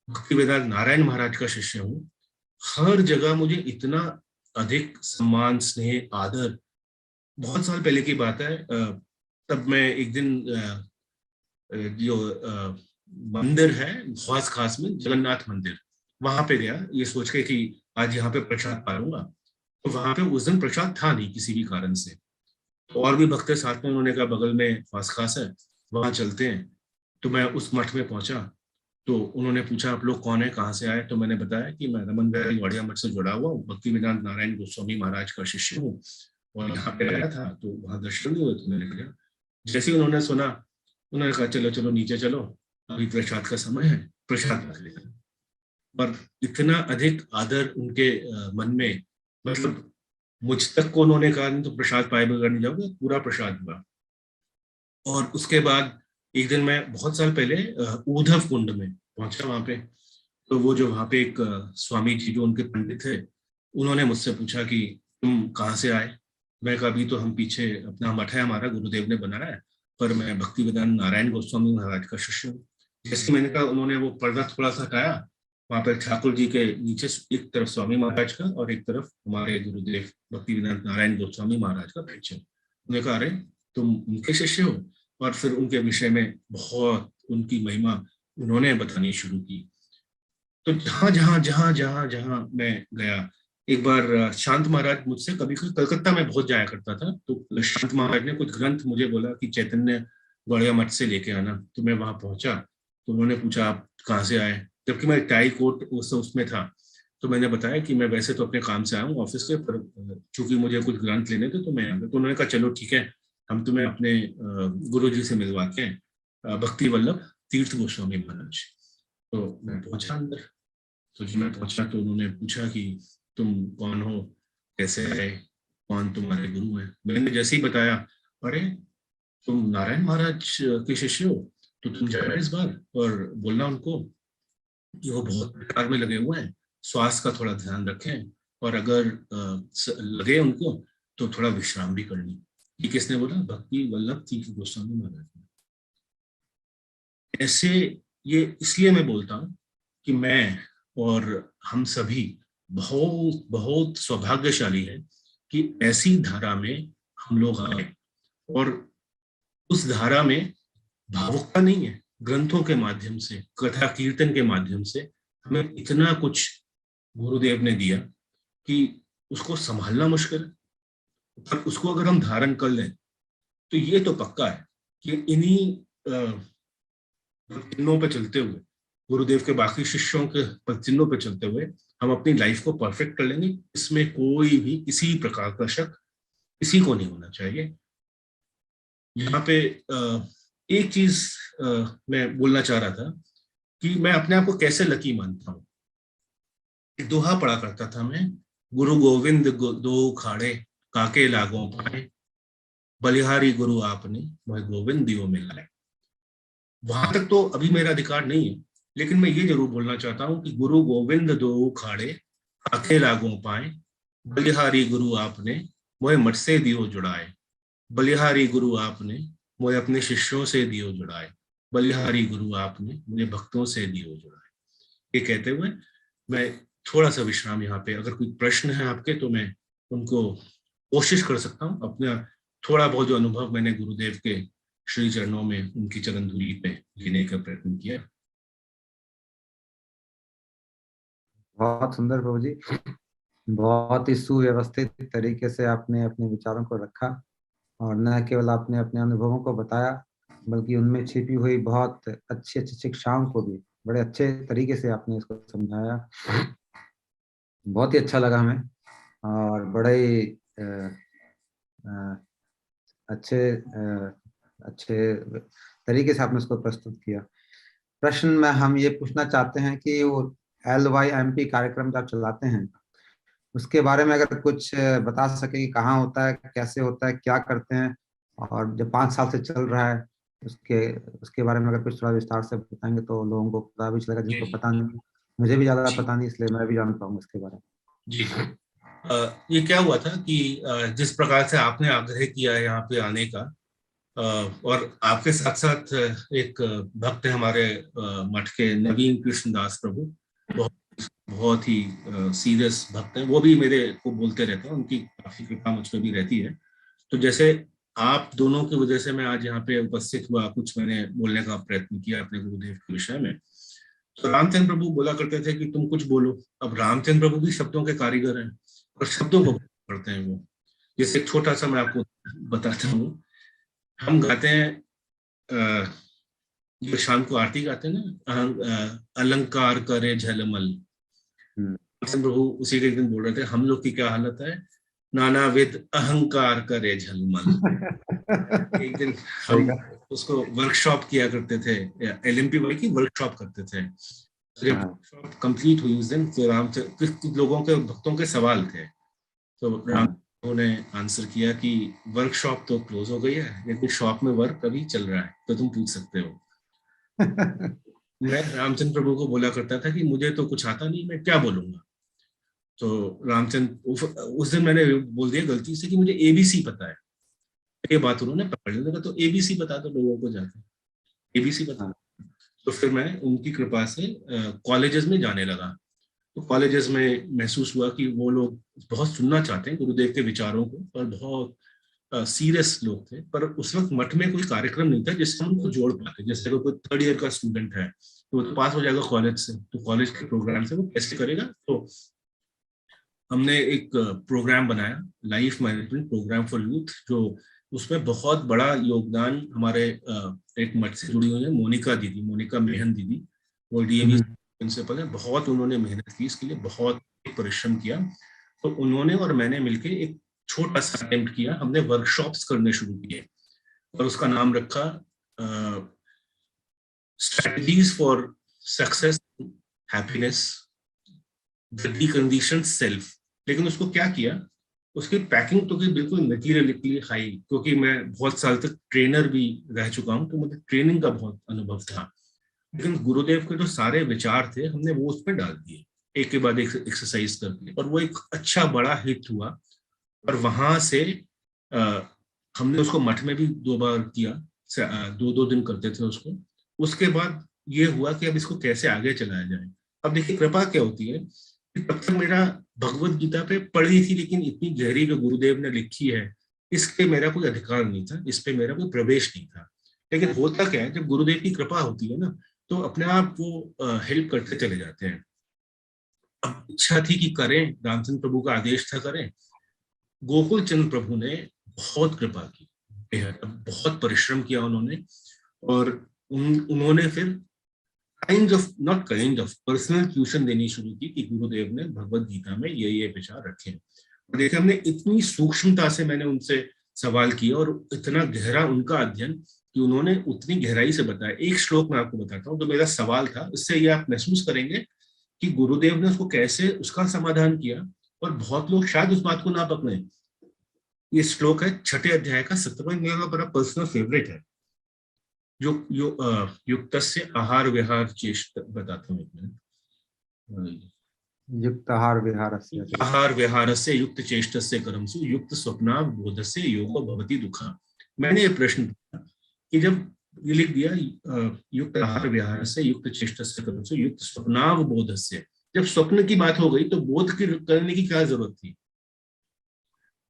भक्ति वेदांत नारायण महाराज का शिष्य हूँ, हर जगह मुझे इतना अधिक सम्मान, स्नेह, आदर। बहुत साल पहले की बात है, तब मैं एक दिन जो मंदिर है ख्वास खास में, जगन्नाथ मंदिर, वहां पे गया ये सोच के कि आज यहाँ पे प्रसाद पाऊंगा। तो वहां पे उस दिन प्रसाद था नहीं किसी भी कारण से। और भी भक्त साथ में, उन्होंने कहा बगल में ख्वास खास है, वहां चलते हैं। तो मैं उस मठ में पहुंचा, तो उन्होंने पूछा आप लोग कौन है, कहाँ से आए। तो मैंने बताया कि मैं रमन बिहारी वाडिया मठ से जुड़ा हुआ हूँ, भक्ति वेदांत नारायण गोस्वामी महाराज का शिष्य हूँ, और यहाँ पे आया था तो वहां दर्शन हुए, तो मैंने कहा। जैसे ही उन्होंने सुना, उन्होंने कहा चलो चलो नीचे चलो, अभी प्रसाद का समय है, प्रसाद रख लेते। और इतना अधिक आदर उनके मन में, मतलब मुझ तक को उन्होंने कहा नहीं तो प्रसाद पाए बगैर नहीं जाओगे, पूरा प्रसाद हुआ। और उसके बाद एक दिन मैं बहुत साल पहले ऊधव कुंड में पहुंचा वहां पे। तो वो जो वहां पे एक स्वामी जी जो उनके पंडित थे, उन्होंने मुझसे पूछा कि तुम कहाँ से आए। मैं कहा अभी तो हम पीछे अपना मठ है हमारा, गुरुदेव ने बनाया है, पर मैं भक्ति वेदांत नारायण गोस्वामी महाराज का शिष्य हूँ। जैसे मैंने कहा, उन्होंने वो पर्दा थोड़ा सा हटाया, वहां पर ठाकुर जी के नीचे एक तरफ स्वामी महाराज का और एक तरफ हमारे गुरुदेव भक्ति वेदांत नारायण गोस्वामी महाराज का पिक्चर। उन्होंने कहा अरे तुम उनके शिष्य हो। और फिर उनके विषय में बहुत उनकी महिमा उन्होंने बतानी शुरू की। तो जहां जहां जहां जहां जहां मैं गया, एक बार शांत महाराज मुझसे, कभी कभी कलकत्ता में बहुत जाया करता था, तो शांत महाराज ने कुछ ग्रंथ मुझे बोला कि चैतन्य गौड़िया मठ से लेके आना। तो मैं वहां पहुंचा, तो उन्होंने पूछा आप कहाँ से आए, जबकि मैं टाई कोट उसमें था। तो मैंने बताया कि मैं वैसे तो अपने काम से आया हूँ ऑफिस के, पर चूंकि मुझे कुछ ग्रंथ लेने थे तो मैं आ गया। तो उन्होंने कहा चलो ठीक है, हम तुम्हें अपने गुरु जी से मिलवाते हैं, भक्ति वल्लभ तीर्थ गोस्वामी महाराज। तो मैं पहुंचा अंदर। तो जब मैं पहुंचा तो उन्होंने पूछा कि तुम कौन हो, कैसे है, कौन तुम्हारे गुरु हैं। मैंने जैसे ही बताया, अरे तुम नारायण महाराज के शिष्य हो, तो तुम जाओ इस बार और बोलना उनको कि वो बहुत प्रकार में लगे हुए हैं, स्वास्थ्य का थोड़ा ध्यान रखें, और अगर लगे उनको तो थोड़ा विश्राम भी करनी। ये किसने बोला? भक्ति वल्लभ तीर्थ गोस्वामी महाराज ने। ऐसे, ये इसलिए मैं बोलता हूँ कि मैं और हम सभी बहुत बहुत सौभाग्यशाली है कि ऐसी धारा में हम लोग आए, और उस धारा में भावुकता नहीं है। ग्रंथों के माध्यम से, कथा कीर्तन के माध्यम से हमें इतना कुछ गुरुदेव ने दिया कि उसको संभालना मुश्किल है, पर उसको अगर हम धारण कर लें तो ये तो पक्का है कि इन्हीं चिन्हों पे चलते हुए, गुरुदेव के बाकी शिष्यों के चिन्हों पे चलते हुए हम अपनी लाइफ को परफेक्ट कर लेंगे। इसमें कोई भी किसी प्रकार का शक किसी को नहीं होना चाहिए। यहाँ पे एक चीज मैं बोलना चाह रहा था कि मैं अपने आप को कैसे लकी मानता हूँ। एक दोहा पढ़ा करता था मैं, गुरु गोविंद दो खाड़े काके लागों पाए, बलिहारी गुरु आपने मोहे गोविंद दियो मिलाए। वहां तक तो अभी मेरा अधिकार नहीं है, लेकिन मैं ये जरूर बोलना चाहता हूँ कि गुरु गोविंद दो खाड़े काके लागों पाए, बलिहारी गुरु आपने मोहे मठ से दियो जुड़ाए। बलिहारी गुरु आपने मुझे अपने शिष्यों से दियो जुड़ाए, बलिहारी गुरु आपने मुझे भक्तों से दियो जुड़ाए। ये कहते हुए मैं थोड़ा सा विश्राम यहाँ पे, अगर कोई प्रश्न है आपके तो मैं उनको कोशिश कर सकता हूँ। अपना थोड़ा बहुत जो अनुभव मैंने गुरुदेव के श्री चरणों में उनकी चरण धूलि पे लेने का प्रयत्न किया। बहुत सुंदर प्रभु जी, बहुत ही सुव्यवस्थित तरीके से आपने अपने विचारों को रखा, और न केवल आपने अपने अनुभवों को बताया, बल्कि उनमें छिपी हुई बहुत अच्छी अच्छी शिक्षाओं को भी बड़े अच्छे तरीके से आपने इसको समझाया। बहुत ही अच्छा लगा हमें, और बड़े ही अच्छे तरीके से आपने उसको प्रस्तुत किया। प्रश्न में हम ये पूछना चाहते हैं कि वो LYMP कार्यक्रम जो आप चलाते हैं, उसके बारे में अगर कुछ बता सके कि कहाँ होता है, कैसे होता है, क्या करते हैं, और जो 5 साल से चल रहा है उसके उसके बारे में अगर कुछ थोड़ा विस्तार से बताएंगे तो लोगों को पता भी चलेगा, जिनको पता नहीं। मुझे भी ज्यादा पता नहीं, इसलिए मैं भी जान पाऊंगा इसके बारे में। जी, ये क्या हुआ था कि जिस प्रकार से आपने आग्रह किया यहाँ पे आने का, और आपके साथ साथ एक भक्त है हमारे मठ के, नवीन कृष्ण दास प्रभु, बहुत बहुत ही सीरियस भक्त हैं। वो भी मेरे को बोलते रहते हैं, उनकी काफी कृपा मुझ पर भी रहती है। तो जैसे आप दोनों की वजह से मैं आज यहाँ पे उपस्थित हुआ, कुछ मैंने बोलने का प्रयत्न किया अपने गुरुदेव के विषय में। तो रामचंद्र प्रभु बोला करते थे कि तुम कुछ बोलो। अब रामचंद्र प्रभु भी शब्दों के कारीगर हैं और शब्दों को पढ़ते हैं वो। जैसे एक छोटा सा मैं आपको बताता हूँ, हम गाते हैं जो शाम को आरती गाते हैं ना, अलंकार करे झलमल। प्रभु उसी के एक दिन बोल रहे थे, हम लोग की क्या हालत है, नानाविध अहंकार करे झलमल। एक दिन हम उसको वर्कशॉप किया करते थे, LMPY की वर्कशॉप करते थे। जब वर्कशॉप कंप्लीट हुई उस दिन, तो रामचंद्र लोगों के भक्तों के सवाल थे, तो राम ने आंसर किया कि वर्कशॉप तो क्लोज हो गई है, लेकिन शॉप में वर्क अभी चल रहा है, तो तुम पूछ सकते हो। मैं रामचंद्र प्रभु को बोला करता था कि मुझे तो कुछ आता नहीं, मैं क्या बोलूंगा। तो रामचंद्र उस दिन मैंने बोल दिया गलती से कि मुझे ABC पता है। ये बात उन्होंने पकड़ ली, तो ABC बता दो लोगों को जाके, ABC बता। तो फिर मैं उनकी कृपा से कॉलेजेस में जाने लगा। तो कॉलेजेस में महसूस हुआ कि वो लोग बहुत सुनना चाहते हैं गुरुदेव के विचारों को, और बहुत सीरियस लोग थे। पर उस वक्त मठ में कोई कार्यक्रम नहीं था जिससे हम उनको जोड़ पाते। जैसे कोई 3rd ईयर का स्टूडेंट है तो वो तो पास हो जाएगा कॉलेज से, तो कॉलेज के प्रोग्राम से वो कैसे करेगा। तो हमने एक प्रोग्राम बनाया, life management programme for youth, जो उसमें बहुत बड़ा योगदान हमारे एक मठ से जुड़ी हुई है मोनिका दीदी, मोनिका मेहन दीदी, वो DAV प्रिंसिपल है। बहुत उन्होंने मेहनत की इसके लिए, बहुत परिश्रम किया। तो उन्होंने और मैंने मिलकर एक छोटा सा अटेम्प्ट किया, हमने वर्कशॉप्स करने शुरू किए, और उसका नाम रखा strategies for success happiness the deconditioned self. लेकिन उसको क्या किया, उसकी पैकिंग तो की बिल्कुल मटीरियलिकली हाई, क्योंकि मैं बहुत साल तक ट्रेनर भी रह चुका हूँ, तो मुझे ट्रेनिंग का बहुत अनुभव था। लेकिन गुरुदेव के जो सारे विचार थे हमने वो उसमें डाल दिए, एक के बाद एक एक्सरसाइज करके, और वो एक अच्छा बड़ा हिट हुआ। और वहां से हमने उसको मठ में भी 2 बार किया, 2-2 दिन करते थे उसको। उसके बाद ये हुआ कि अब इसको कैसे आगे चलाया जाए। अब देखिए कृपा क्या होती है, तब तक मेरा भगवत गीता पे पढ़ी थी, लेकिन इतनी गहरी जो गुरुदेव ने लिखी है इस पे मेरा कोई अधिकार नहीं था, इस पे मेरा कोई प्रवेश नहीं था। लेकिन होता क्या है, जब गुरुदेव की कृपा होती है ना, तो अपने आप वो हेल्प करते चले जाते हैं। अब इच्छा थी कि करें, रामचंद्र प्रभु का आदेश था करें। गोकुल चंद्र प्रभु ने बहुत कृपा की, बेहद बहुत परिश्रम किया उन्होंने। और उन्होंने फिर kind of, not kind of, personal tuition देनी शुरू की कि गुरुदेव ने भगवत गीता में ये विचार रखे हैं। और देखिए, हमने इतनी सूक्ष्मता से मैंने उनसे सवाल किया और इतना गहरा उनका अध्ययन कि उन्होंने उतनी गहराई से बताया। एक श्लोक मैं आपको बताता हूँ, तो मेरा सवाल था, इससे ये आप महसूस करेंगे कि गुरुदेव ने उसको कैसे, उसका समाधान किया। और बहुत लोग शायद उस बात को ना पकड़े। ये श्लोक है 6 अध्याय का 17वां, मेरा बड़ा पर्सनल फेवरेट है। युक्तस्य आहार विहार चेष्ट, बताता हूँ एक मिनट। युक्त आहार विहारस्य आहार विहारस्य युक्त चेष्टस्य कर्मसु युक्त स्वप्नावबोधस्य योगो भवति दुःखा। मैंने ये प्रश्न पूछा कि जब ये लिख दिया युक्त आहार विहारस्य युक्त चेष्टस्य कर्मसु युक्त स्वप्नावबोधस्य, जब स्वप्न की बात हो गई तो बोध की करने की क्या जरूरत थी?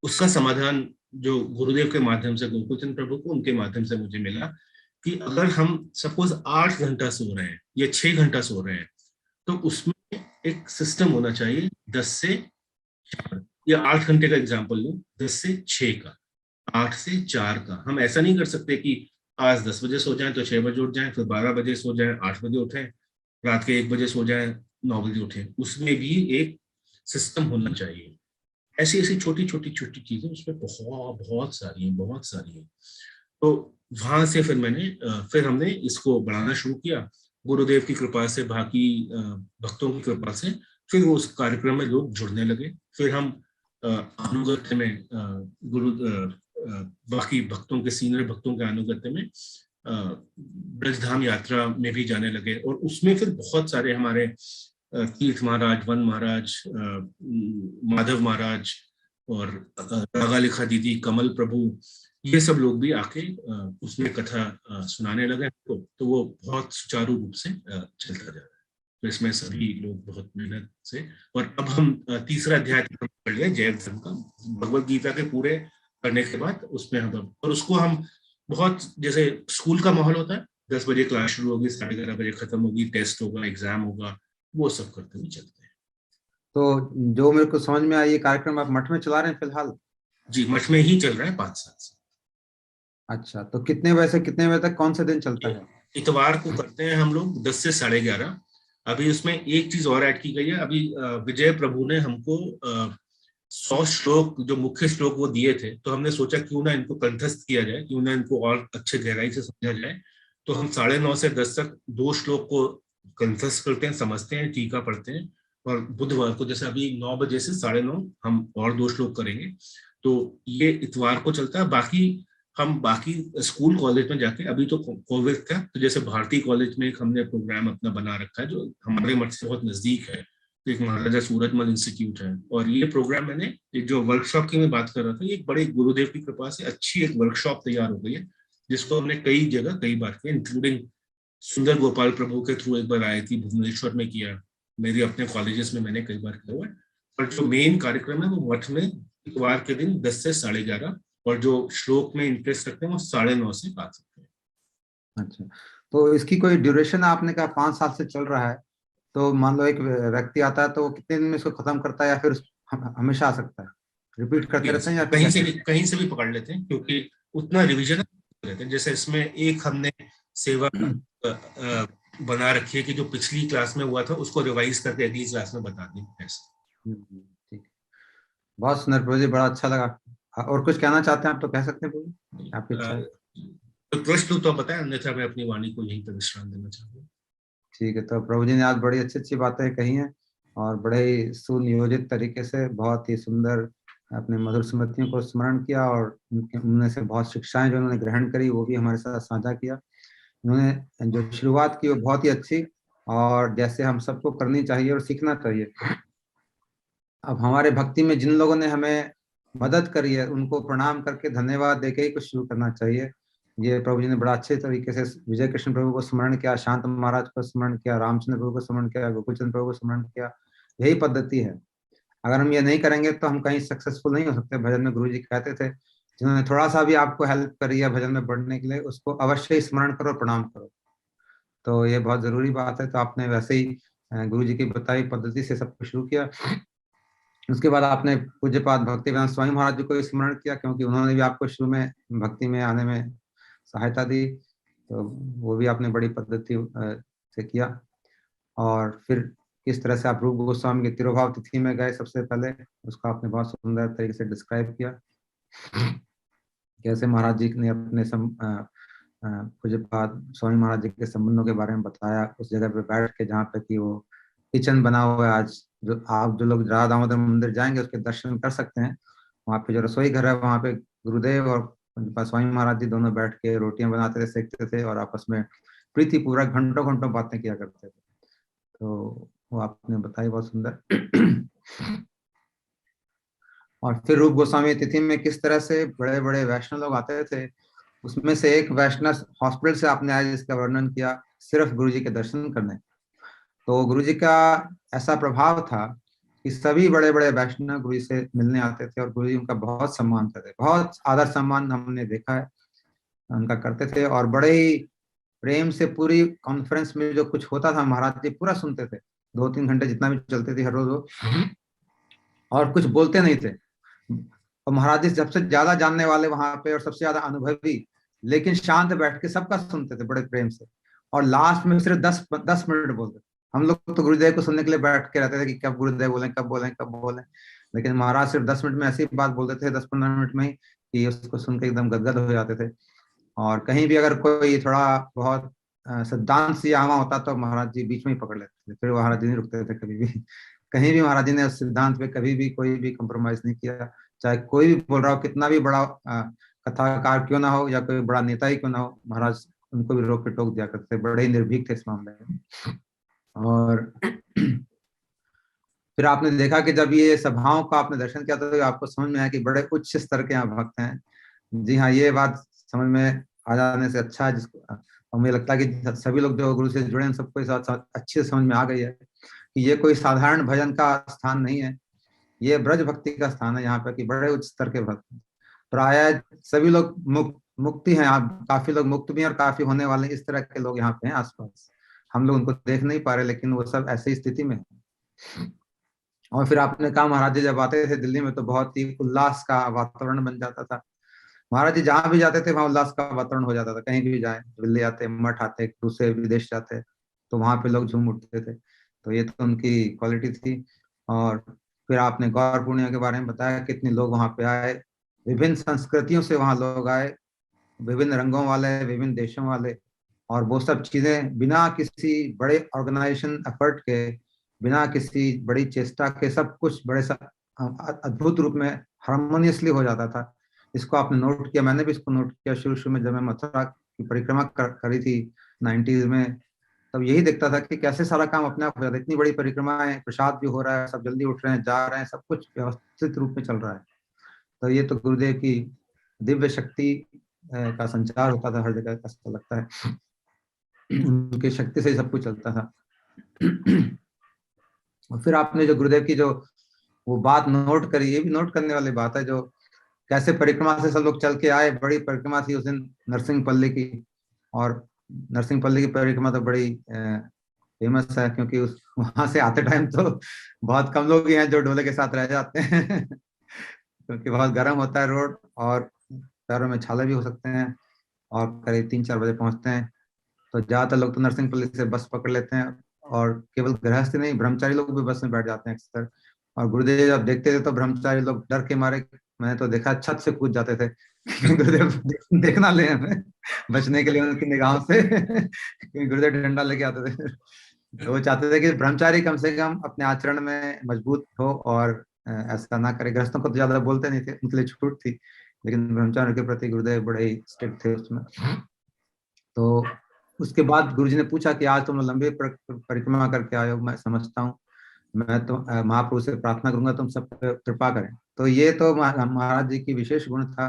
उसका समाधान जो गुरुदेव के माध्यम से, गोकुलचंद प्रभु को उनके माध्यम से मुझे मिला कि अगर हम सपोज 8 घंटा सो रहे हैं या 6 घंटा सो रहे हैं, तो उसमें एक सिस्टम होना चाहिए 10 से 4, या 8 घंटे का एग्जाम्पल लूं, 10 से 6 का, 8 से 4 का। हम ऐसा नहीं कर सकते कि आज 10 बजे सो जाएं तो 6 बजे उठ जाएं, फिर 12 बजे सो जाएं 8 बजे उठें, रात के 1 बजे सो जाएं 9 बजे उठें। उसमें भी एक सिस्टम होना चाहिए। ऐसी ऐसी छोटी छोटी छोटी चीजें उसमें बहुत बहुत सारी हैं, बहुत सारी हैं। तो वहां से फिर फिर हमने इसको बढ़ाना शुरू किया। गुरुदेव की कृपा से, बाकी भक्तों की कृपा से फिर वो उस कार्यक्रम में लोग जुड़ने लगे। फिर हम अनुगत्य में बाकी भक्तों के, सीनियर भक्तों के अनुगत्य में ब्रजधाम यात्रा में भी जाने लगे। और उसमें फिर बहुत सारे हमारे तीर्थ महाराज, वन महाराज, माधव महाराज और रागा लिखा दीदी, कमल प्रभु, ये सब लोग भी आके उसमें कथा सुनाने लगे। तो वो बहुत सुचारू रूप से चलता जा रहा है। तो इसमें सभी लोग बहुत मेहनत से, और अब हम तीसरा अध्याय पढ़ लिया जैव धर्म का, भगवत गीता के पूरे करने के बाद उसमें हम, और उसको हम बहुत, जैसे स्कूल का माहौल होता है, 10 बजे क्लास शुरू होगी, 11:30 बजे खत्म होगी, टेस्ट होगा, एग्जाम होगा, वो सब करते हुए चलते हैं। तो जो मेरे को समझ में आया, ये कार्यक्रम आप मठ में चला रहे हैं फिलहाल? जी, मठ में ही चल रहा है 5 साल से। अच्छा, तो कितने बजे से कितने बजे तक, कौन से दिन चलता है? इतवार को करते हैं हम लोग 10 से 11:30। अभी उसमें एक चीज और ऐड की गई है। अभी विजय प्रभु ने हमको 100 श्लोक, जो मुख्य श्लोक वो दिए थे, तो हमने सोचा क्यों ना इनको कंठस्थ किया जाए, क्यों ना इनको और अच्छे गहराई से समझा जाए। तो हम 9:30 से 10 तक 2 श्लोक को कंठस्थ करते हैं, समझते हैं, टीका पढ़ते हैं। और बुधवार को, जैसे अभी 9 बजे से 9:30 हम और 2 श्लोक करेंगे। तो ये इतवार को चलता है। बाकी स्कूल कॉलेज में जाके, अभी तो कोविड था, तो जैसे भारती कॉलेज में एक हमने प्रोग्राम अपना बना रखा है, जो हमारे मठ से बहुत नजदीक है। तो एक महाराजा सूरजमल इंस्टीट्यूट है, और ये प्रोग्राम मैंने, जो वर्कशॉप की मैं बात कर रहा था, ये एक बड़े गुरुदेव की कृपा से अच्छी एक वर्कशॉप तैयार हो गई है, जिसको हमने कई जगह कई बार किया, इंक्लूडिंग सुंदर गोपाल प्रभु के थ्रू एक बार आई थी, भुवनेश्वर में किया, मेरे अपने कॉलेजेस में मैंने कई बार किया हुआ है। पर जो मेन कार्यक्रम है वो मठ में इतवार के दिन 10 से 11:30, और जो श्लोक में इंटरेस्ट रखते हैं वो 9:30 से 5 सकते हैं। अच्छा, तो इसकी कोई ड्यूरेशन, आपने कहा 5 साल से चल रहा है, तो मान लो एक व्यक्ति आता है तो वो कितने दिन में इसको खत्म करता है, या फिर हमेशा आ सकता है, रिपीट करते रहते हैं, या फिर कहीं से भी पकड़ लेते हैं, क्योंकि उतना रिवीजन रहते हैं। जैसे इसमें एक हमने सेवा बना रखी है कि जो पिछली क्लास में हुआ था उसको रिवाइज करके अगली क्लास में बता दें, ऐसा। ठीक, बहुत सुंदर प्रभु जी, बड़ा अच्छा लगा। और कुछ कहना चाहते हैं आप तो कह सकते हैं प्रभु, आपकी इच्छा है। तो प्रश्न तो बताएं, अन्यथा मैं अपनी वाणी को यहीं पर विश्राम देना चाहूंगा। ठीक है, तो प्रभु जी ने आज बड़ी अच्छी अच्छी बातें कही हैं, और बड़े ही सुनियोजित तरीके से, बहुत ही सुंदर अपने मधुर स्मृतियों को स्मरण किया, और उनमें से बहुत शिक्षाएं जो उन्होंने ग्रहण करी वो भी हमारे साथ साझा किया। उन्होंने जो शुरुआत की वो बहुत ही अच्छी, और जैसे हम सबको करनी चाहिए और सीखना चाहिए। अब हमारे भक्ति में जिन लोगों ने हमें मदद करी है, उनको प्रणाम करके धन्यवाद देके ही कुछ शुरू करना चाहिए। ये प्रभु जी ने बड़ा अच्छे तरीके से विजय कृष्ण प्रभु को स्मरण किया, शांत महाराज को स्मरण किया, रामचंद्र प्रभु को स्मरण किया, गोकुलचंद्र प्रभु को स्मरण किया, यही पद्धति है। अगर हम ये नहीं करेंगे तो हम कहीं सक्सेसफुल नहीं हो सकते। भजन में गुरु जी कहते थे, जिन्होंने थोड़ा सा भी आपको हेल्प करी है भजन में बढ़ने के लिए, उसको अवश्य ही स्मरण करो, प्रणाम करो। तो ये बहुत जरूरी बात है। तो आपने वैसे ही गुरु जी की बताई पद्धति से सब कुछ शुरू किया। उसके बाद आपने पूज्यपाद भक्तिवेदांत स्वामी महाराज जी को स्मरण किया, क्योंकि उन्होंने भी आपको शुरू में भक्ति में आने में सहायता दी। तो वो भी आपने बड़ी पद्धति से किया। और फिर किस तरह से आप रूप गोस्वामी की तिरुभाव तिथि में गए सबसे पहले, उसका आपने बहुत सुंदर तरीके से डिस्क्राइब किया। कैसे महाराज जी ने अपने पूज्यपाद स्वामी महाराज जी के संबंधों के बारे में बताया, उस जगह पे बैठ के जहाँ पे कि वो किचन बना हुआ है। आज जो आप जो लोग राधा दामोदर मंदिर जाएंगे उसके दर्शन कर सकते हैं। वहाँ पे जो रसोई घर है, वहाँ पे गुरुदेव और पूज्यपाद स्वामी महाराज जी दोनों बैठ के रोटियां बनाते थे, सेकते थे, और आपस में प्रीति पूर्वक घंटों घंटों बातें किया करते थे। तो वो आपने बताई बहुत सुंदर। और फिर रूप गोस्वामी तिथि में किस तरह से बड़े बड़े वैष्णव लोग आते थे। उसमें से एक वैष्णव हॉस्पिटल से आपने आज इसका वर्णन किया, सिर्फ गुरु जी के दर्शन करने। तो गुरु जी का ऐसा प्रभाव था कि सभी बड़े बड़े वैष्णव गुरु जी से मिलने आते थे, और गुरु जी उनका बहुत सम्मान करते थे, बहुत आदर सम्मान हमने देखा है उनका करते थे। और बड़े ही प्रेम से पूरी कॉन्फ्रेंस में जो कुछ होता था महाराज जी पूरा सुनते थे, 2-3 घंटे जितना भी चलते थे हर रोज वो, और कुछ बोलते नहीं थे। और महाराज जी सबसे ज्यादा जानने वाले वहां पे और सबसे ज्यादा अनुभवी, लेकिन शांत बैठ के सबका सुनते थे बड़े प्रेम से। और लास्ट में सिर्फ 10 मिनट बोलते थे। हम लोग तो गुरुदेव को सुनने के लिए बैठ के रहते थे कि कब गुरुदेव बोले, कब बोले, कब बोले। लेकिन महाराज सिर्फ 10 मिनट में ऐसी बात बोलते थे, 10-15 मिनट में ही, कि उसको सुन के एकदम गदगद हो जाते थे। और कहीं भी अगर कोई थोड़ा बहुत सिद्धांत से आवा होता तो महाराज जी बीच में ही पकड़ लेते थे, फिर महाराज जी नहीं रुकते थे कभी भी। कहीं भी महाराज जी ने उस सिद्धांत पे कभी भी कोई भी कॉम्प्रोमाइज नहीं किया। चाहे कोई भी बोल रहा हो, कितना भी बड़ा कथाकार क्यों ना हो, या कोई बड़ा नेता ही क्यों ना हो, महाराज उनको भी रोक के टोक दिया करते थे। बड़े ही निर्भीक थे इस मामले में। और फिर आपने देखा कि जब ये सभाओं का आपने दर्शन किया तो आपको समझ में आया कि बड़े उच्च स्तर के यहाँ भक्त हैं। जी हाँ, ये बात समझ में आ जाने से अच्छा है, जिसको और मुझे लगता है कि सभी लोग जो गुरु से जुड़े हैं सबको इस बात अच्छे से समझ में आ गई है कि ये कोई साधारण भजन का स्थान नहीं है, ये ब्रज भक्ति का स्थान है। यहाँ पे कि बड़े उच्च स्तर के भक्त हैं। प्राय सभी लोग मुक्ति हैं। आप काफी लोग मुक्त भी हैं और काफी होने वाले इस तरह के लोग यहाँ पे हैं आसपास। हम लोग उनको देख नहीं पा रहे, लेकिन वो सब ऐसी स्थिति में है। और फिर आपने कहा महाराज जी जब आते थे दिल्ली में तो बहुत ही उल्लास का वातावरण बन जाता था। महाराज जी जहां भी जाते थे वहां उल्लास का वातावरण हो जाता था। कहीं भी जाए, दिल्ली आते, मठ आते, दूसरे विदेश जाते, तो वहां पे लोग झूम उठते थे। तो ये तो उनकी क्वालिटी थी। और फिर आपने गौर पूर्णिमा के बारे में बताया, कितने लोग वहां पे आए, विभिन्न संस्कृतियों से वहां लोग आए, विभिन्न रंगों वाले, विभिन्न देशों वाले। और वो सब चीजें बिना किसी बड़े ऑर्गेनाइजेशन एफर्ट के, बिना किसी बड़ी चेष्टा के, सब कुछ बड़े अद्भुत रूप में हारमोनियसली हो जाता था। इसको आपने नोट किया, मैंने भी इसको नोट किया शुरू शुरू में जब मैं मथुरा की परिक्रमा करी थी 90s में। तब यही देखता था कि कैसे सारा काम अपने आप हो जाता है। इतनी बड़ी परिक्रमा है, प्रसाद भी हो रहा है, सब जल्दी उठ रहे हैं, जा रहे हैं, सब कुछ व्यवस्थित रूप में चल रहा है। तो ये तो गुरुदेव की दिव्य शक्ति का संचार होता था हर जगह, ऐसा लगता है उनकी शक्ति से ही सब कुछ चलता था। और फिर आपने जो गुरुदेव की जो वो बात नोट करी, ये भी नोट करने वाली बात है, जो कैसे परिक्रमा से सब लोग चल के आए। बड़ी परिक्रमा थी उस दिन नरसिंह पल्ली की। और नरसिंह पल्ली की परिक्रमा तो बड़ी फेमस है, क्योंकि उस वहां से आते टाइम तो बहुत कम लोग ही हैं जो डोले के साथ रह जाते हैं क्योंकि बहुत गर्म होता है रोड, और पैरों में छाले भी हो सकते हैं, और करीब 3-4 बजे पहुंचते हैं। तो ज्यादातर लोग तो नरसिंहपल्ली से बस पकड़ लेते हैं, और केवल गृहस्थ नहीं, ब्रह्मचारी लोग भी बस में बैठ जाते हैं अक्सर। और गुरुदेव जब देखते थे तो ब्रह्मचारी लोग डर के मारे, मैंने तो देखा, छत से कूद जाते थे गुरुदेव देखना ले हमें, बचने के लिए उनकी निगाहों से क्योंकि गुरुदेव डंडा लेके आते थे। तो वो चाहते थे कि ब्रह्मचारी कम से कम अपने आचरण में मजबूत हो, और ऐसा ना करे। गृहस्थों को तो ज्यादा बोलते नहीं थे, उनके लिए छूट थी, लेकिन ब्रह्मचारी के प्रति गुरुदेव बड़े ही स्ट्रिक्ट थे उसमें। तो उसके बाद गुरुजी ने पूछा कि आज तुम लंबी परिक्रमा करके आए हो, मैं समझता हूँ, मैं तो महाप्रभु से प्रार्थना करूंगा तुम सब पे कृपा करें। तो ये तो महाराज जी की विशेष गुण था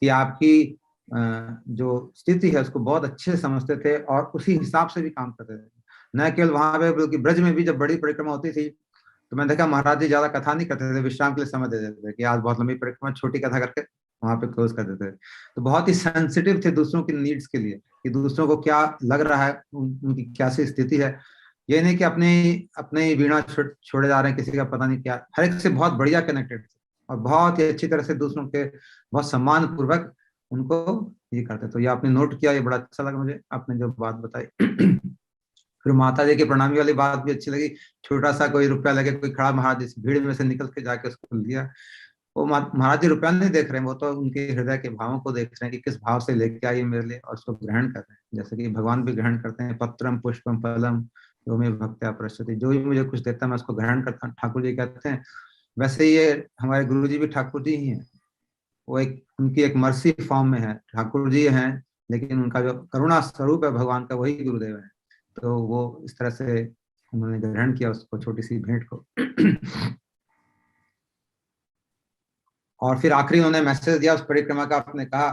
कि आपकी जो स्थिति है उसको बहुत अच्छे से समझते थे, और उसी हिसाब से भी काम करते थे। न केवल वहां पे, बल्कि ब्रज में भी जब बड़ी परिक्रमा होती थी तो मैंने देखा महाराज जी ज्यादा कथा नहीं करते थे, विश्राम के लिए समय दे देते थे कि आज बहुत लंबी परिक्रमा, छोटी कथा करके वहां पे क्लोज कर देते थे। तो बहुत ही सेंसिटिव थे दूसरों की नीड्स के लिए, कि दूसरों को क्या लग रहा है, उनकी क्या सी स्थिति है। ये नहीं कि अपने अपने ही वीणा छोड़े जा रहे हैं, किसी का पता नहीं क्या, हर एक से बहुत बढ़िया कनेक्टेड थे और बहुत ही अच्छी तरह से दूसरों के बहुत सम्मान पूर्वक उनको ये करते। तो ये आपने नोट किया, ये बड़ा अच्छा लगा मुझे आपने जो बात बताई। फिर माता जी की प्रणामी वाली बात भी अच्छी लगी। छोटा सा कोई रुपया लगे, कोई खड़ा महाराज जी भीड़ में से निकल के जाके उसको लिया। वो महाराज जी रुपया नहीं देख रहे हैं, वो तो उनके हृदय के भावों को देख रहे हैं कि किस भाव से लेके आई मेरे लिए, और उसको ग्रहण कर रहे हैं। जैसे कि भगवान भी ग्रहण करते हैं, पत्रम पुष्पम फलम जो में भक्त्या प्रस्तुति, जो भी मुझे कुछ देता है मैं उसको ग्रहण करता हूँ, ठाकुर जी कहते हैं। वैसे ये हमारे गुरु जी भी ठाकुर जी ही हैं। वो एक उनकी एक मर्सी फॉर्म में है, ठाकुर जी हैं, लेकिन उनका जो करुणा स्वरूप है भगवान का, वही गुरुदेव है। तो वो इस तरह से उन्होंने ग्रहण किया उसको, छोटी सी भेंट को। और फिर आखिरी उन्होंने मैसेज दिया उस परिक्रमा का, आपने कहा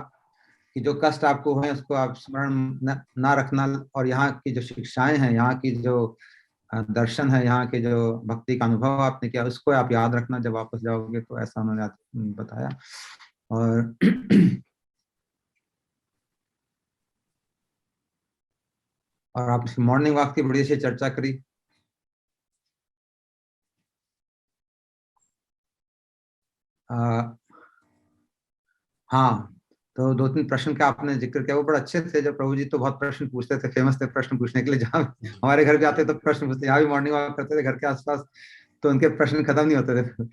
कि जो कष्ट आपको हुए उसको आप स्मरण ना रखना, और यहाँ की जो शिक्षाएं हैं, यहाँ की जो दर्शन है, यहाँ के जो भक्ति का अनुभव आपने किया, उसको आप याद रखना जब वापस जाओगे। तो ऐसा उन्होंने बताया। और और आप इसकी मॉर्निंग वॉक की बड़ी अच्छी चर्चा करी। हाँ, तो दो तीन प्रश्न का आपने जिक्र किया, वो बड़े अच्छे थे। जब प्रभु जी तो बहुत प्रश्न पूछते थे, फेमस थे प्रश्न पूछने के लिए। जहाँ हमारे घर भी आते तो प्रश्न पूछते, यहाँ भी मॉर्निंग वॉक करते थे घर के आसपास, तो उनके प्रश्न खत्म नहीं होते थे।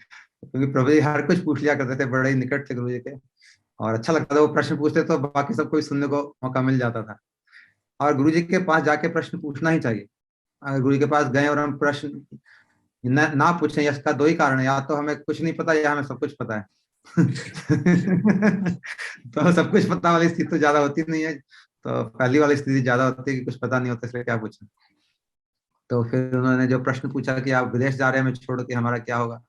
क्योंकि प्रभु जी हर कुछ पूछ लिया करते थे, बड़े ही निकट थे गुरु जी के, और अच्छा लगता था वो प्रश्न पूछते तो बाकी सबको भी सुनने को मौका मिल जाता था। और गुरु जी के पास जाके प्रश्न पूछना ही चाहिए। अगर गुरु जी के पास गए और हम प्रश्न ना पूछें, इसका दो ही कारण है, या तो हमें कुछ नहीं पता या हमें सब कुछ पता है। तो सब कुछ पता वाली स्थिति तो ज्यादा होती नहीं है, तो पहली वाली स्थिति ज्यादा होती है कि कुछ पता नहीं होता, इसलिए क्या पूछें। तो फिर उन्होंने जो प्रश्न पूछा कि आप विदेश जा रहे हैं, हमें छोड़ के, हमारा क्या होगा।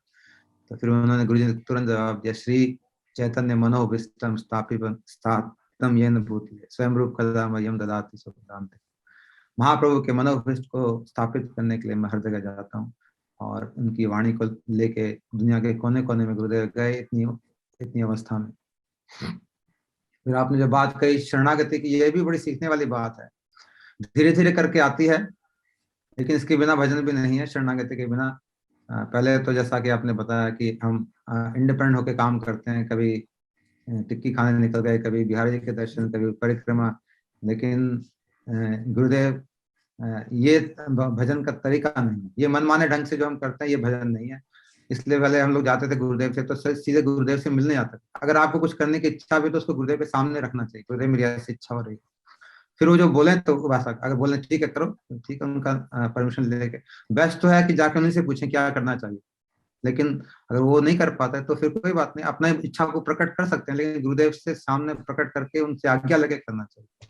तो फिर उन्होंने गुरु जी ने तुरंत जवाब दिया, श्री चैतन्य मनोभिष्टम स्थापितम येन भूति स्वयं रूप कदा मह्यम ददाति स्वपदान्ते। महाप्रभु के मनोभिष्ट को स्थापित करने के लिए मैं हर जगह जाता हूँ, और उनकी वाणी को लेके दुनिया के कोने कोने में गुरुदेव गए, इतनी इतनी अवस्था में। फिर आपने जो बात कही शरणागति की, ये भी बड़ी सीखने वाली बात है। धीरे धीरे करके आती है, लेकिन इसके बिना भजन भी नहीं है, शरणागति के बिना। पहले तो जैसा कि आपने बताया कि हम इंडिपेंडेंट होकर काम करते हैं, कभी टिक्की खाने निकल गए, कभी बिहारी जी के दर्शन, कभी परिक्रमा, लेकिन गुरुदेव ये भजन का तरीका नहीं है। ये मनमाने ढंग से जो हम करते हैं, ये भजन नहीं है। इसलिए पहले हम लोग जाते थे गुरुदेव से, तो सीधे गुरुदेव से मिलने जाते थे। अगर आपको कुछ करने की इच्छा भी तो उसको गुरुदेव के सामने रखना चाहिए, गुरुदेव मेरी ऐसी इच्छा हो रही है। फिर वो जो बोले तो बस, अगर बोले ठीक है करो, ठीक है, उनका परमिशन लेके। बेस्ट तो है कि जाकर उन्हीं से पूछें क्या करना चाहिए। लेकिन अगर वो नहीं कर पाता है तो फिर कोई बात नहीं, अपना इच्छा को प्रकट कर सकते हैं, लेकिन गुरुदेव से सामने प्रकट करके उनसे आज्ञा लेके करना चाहिए,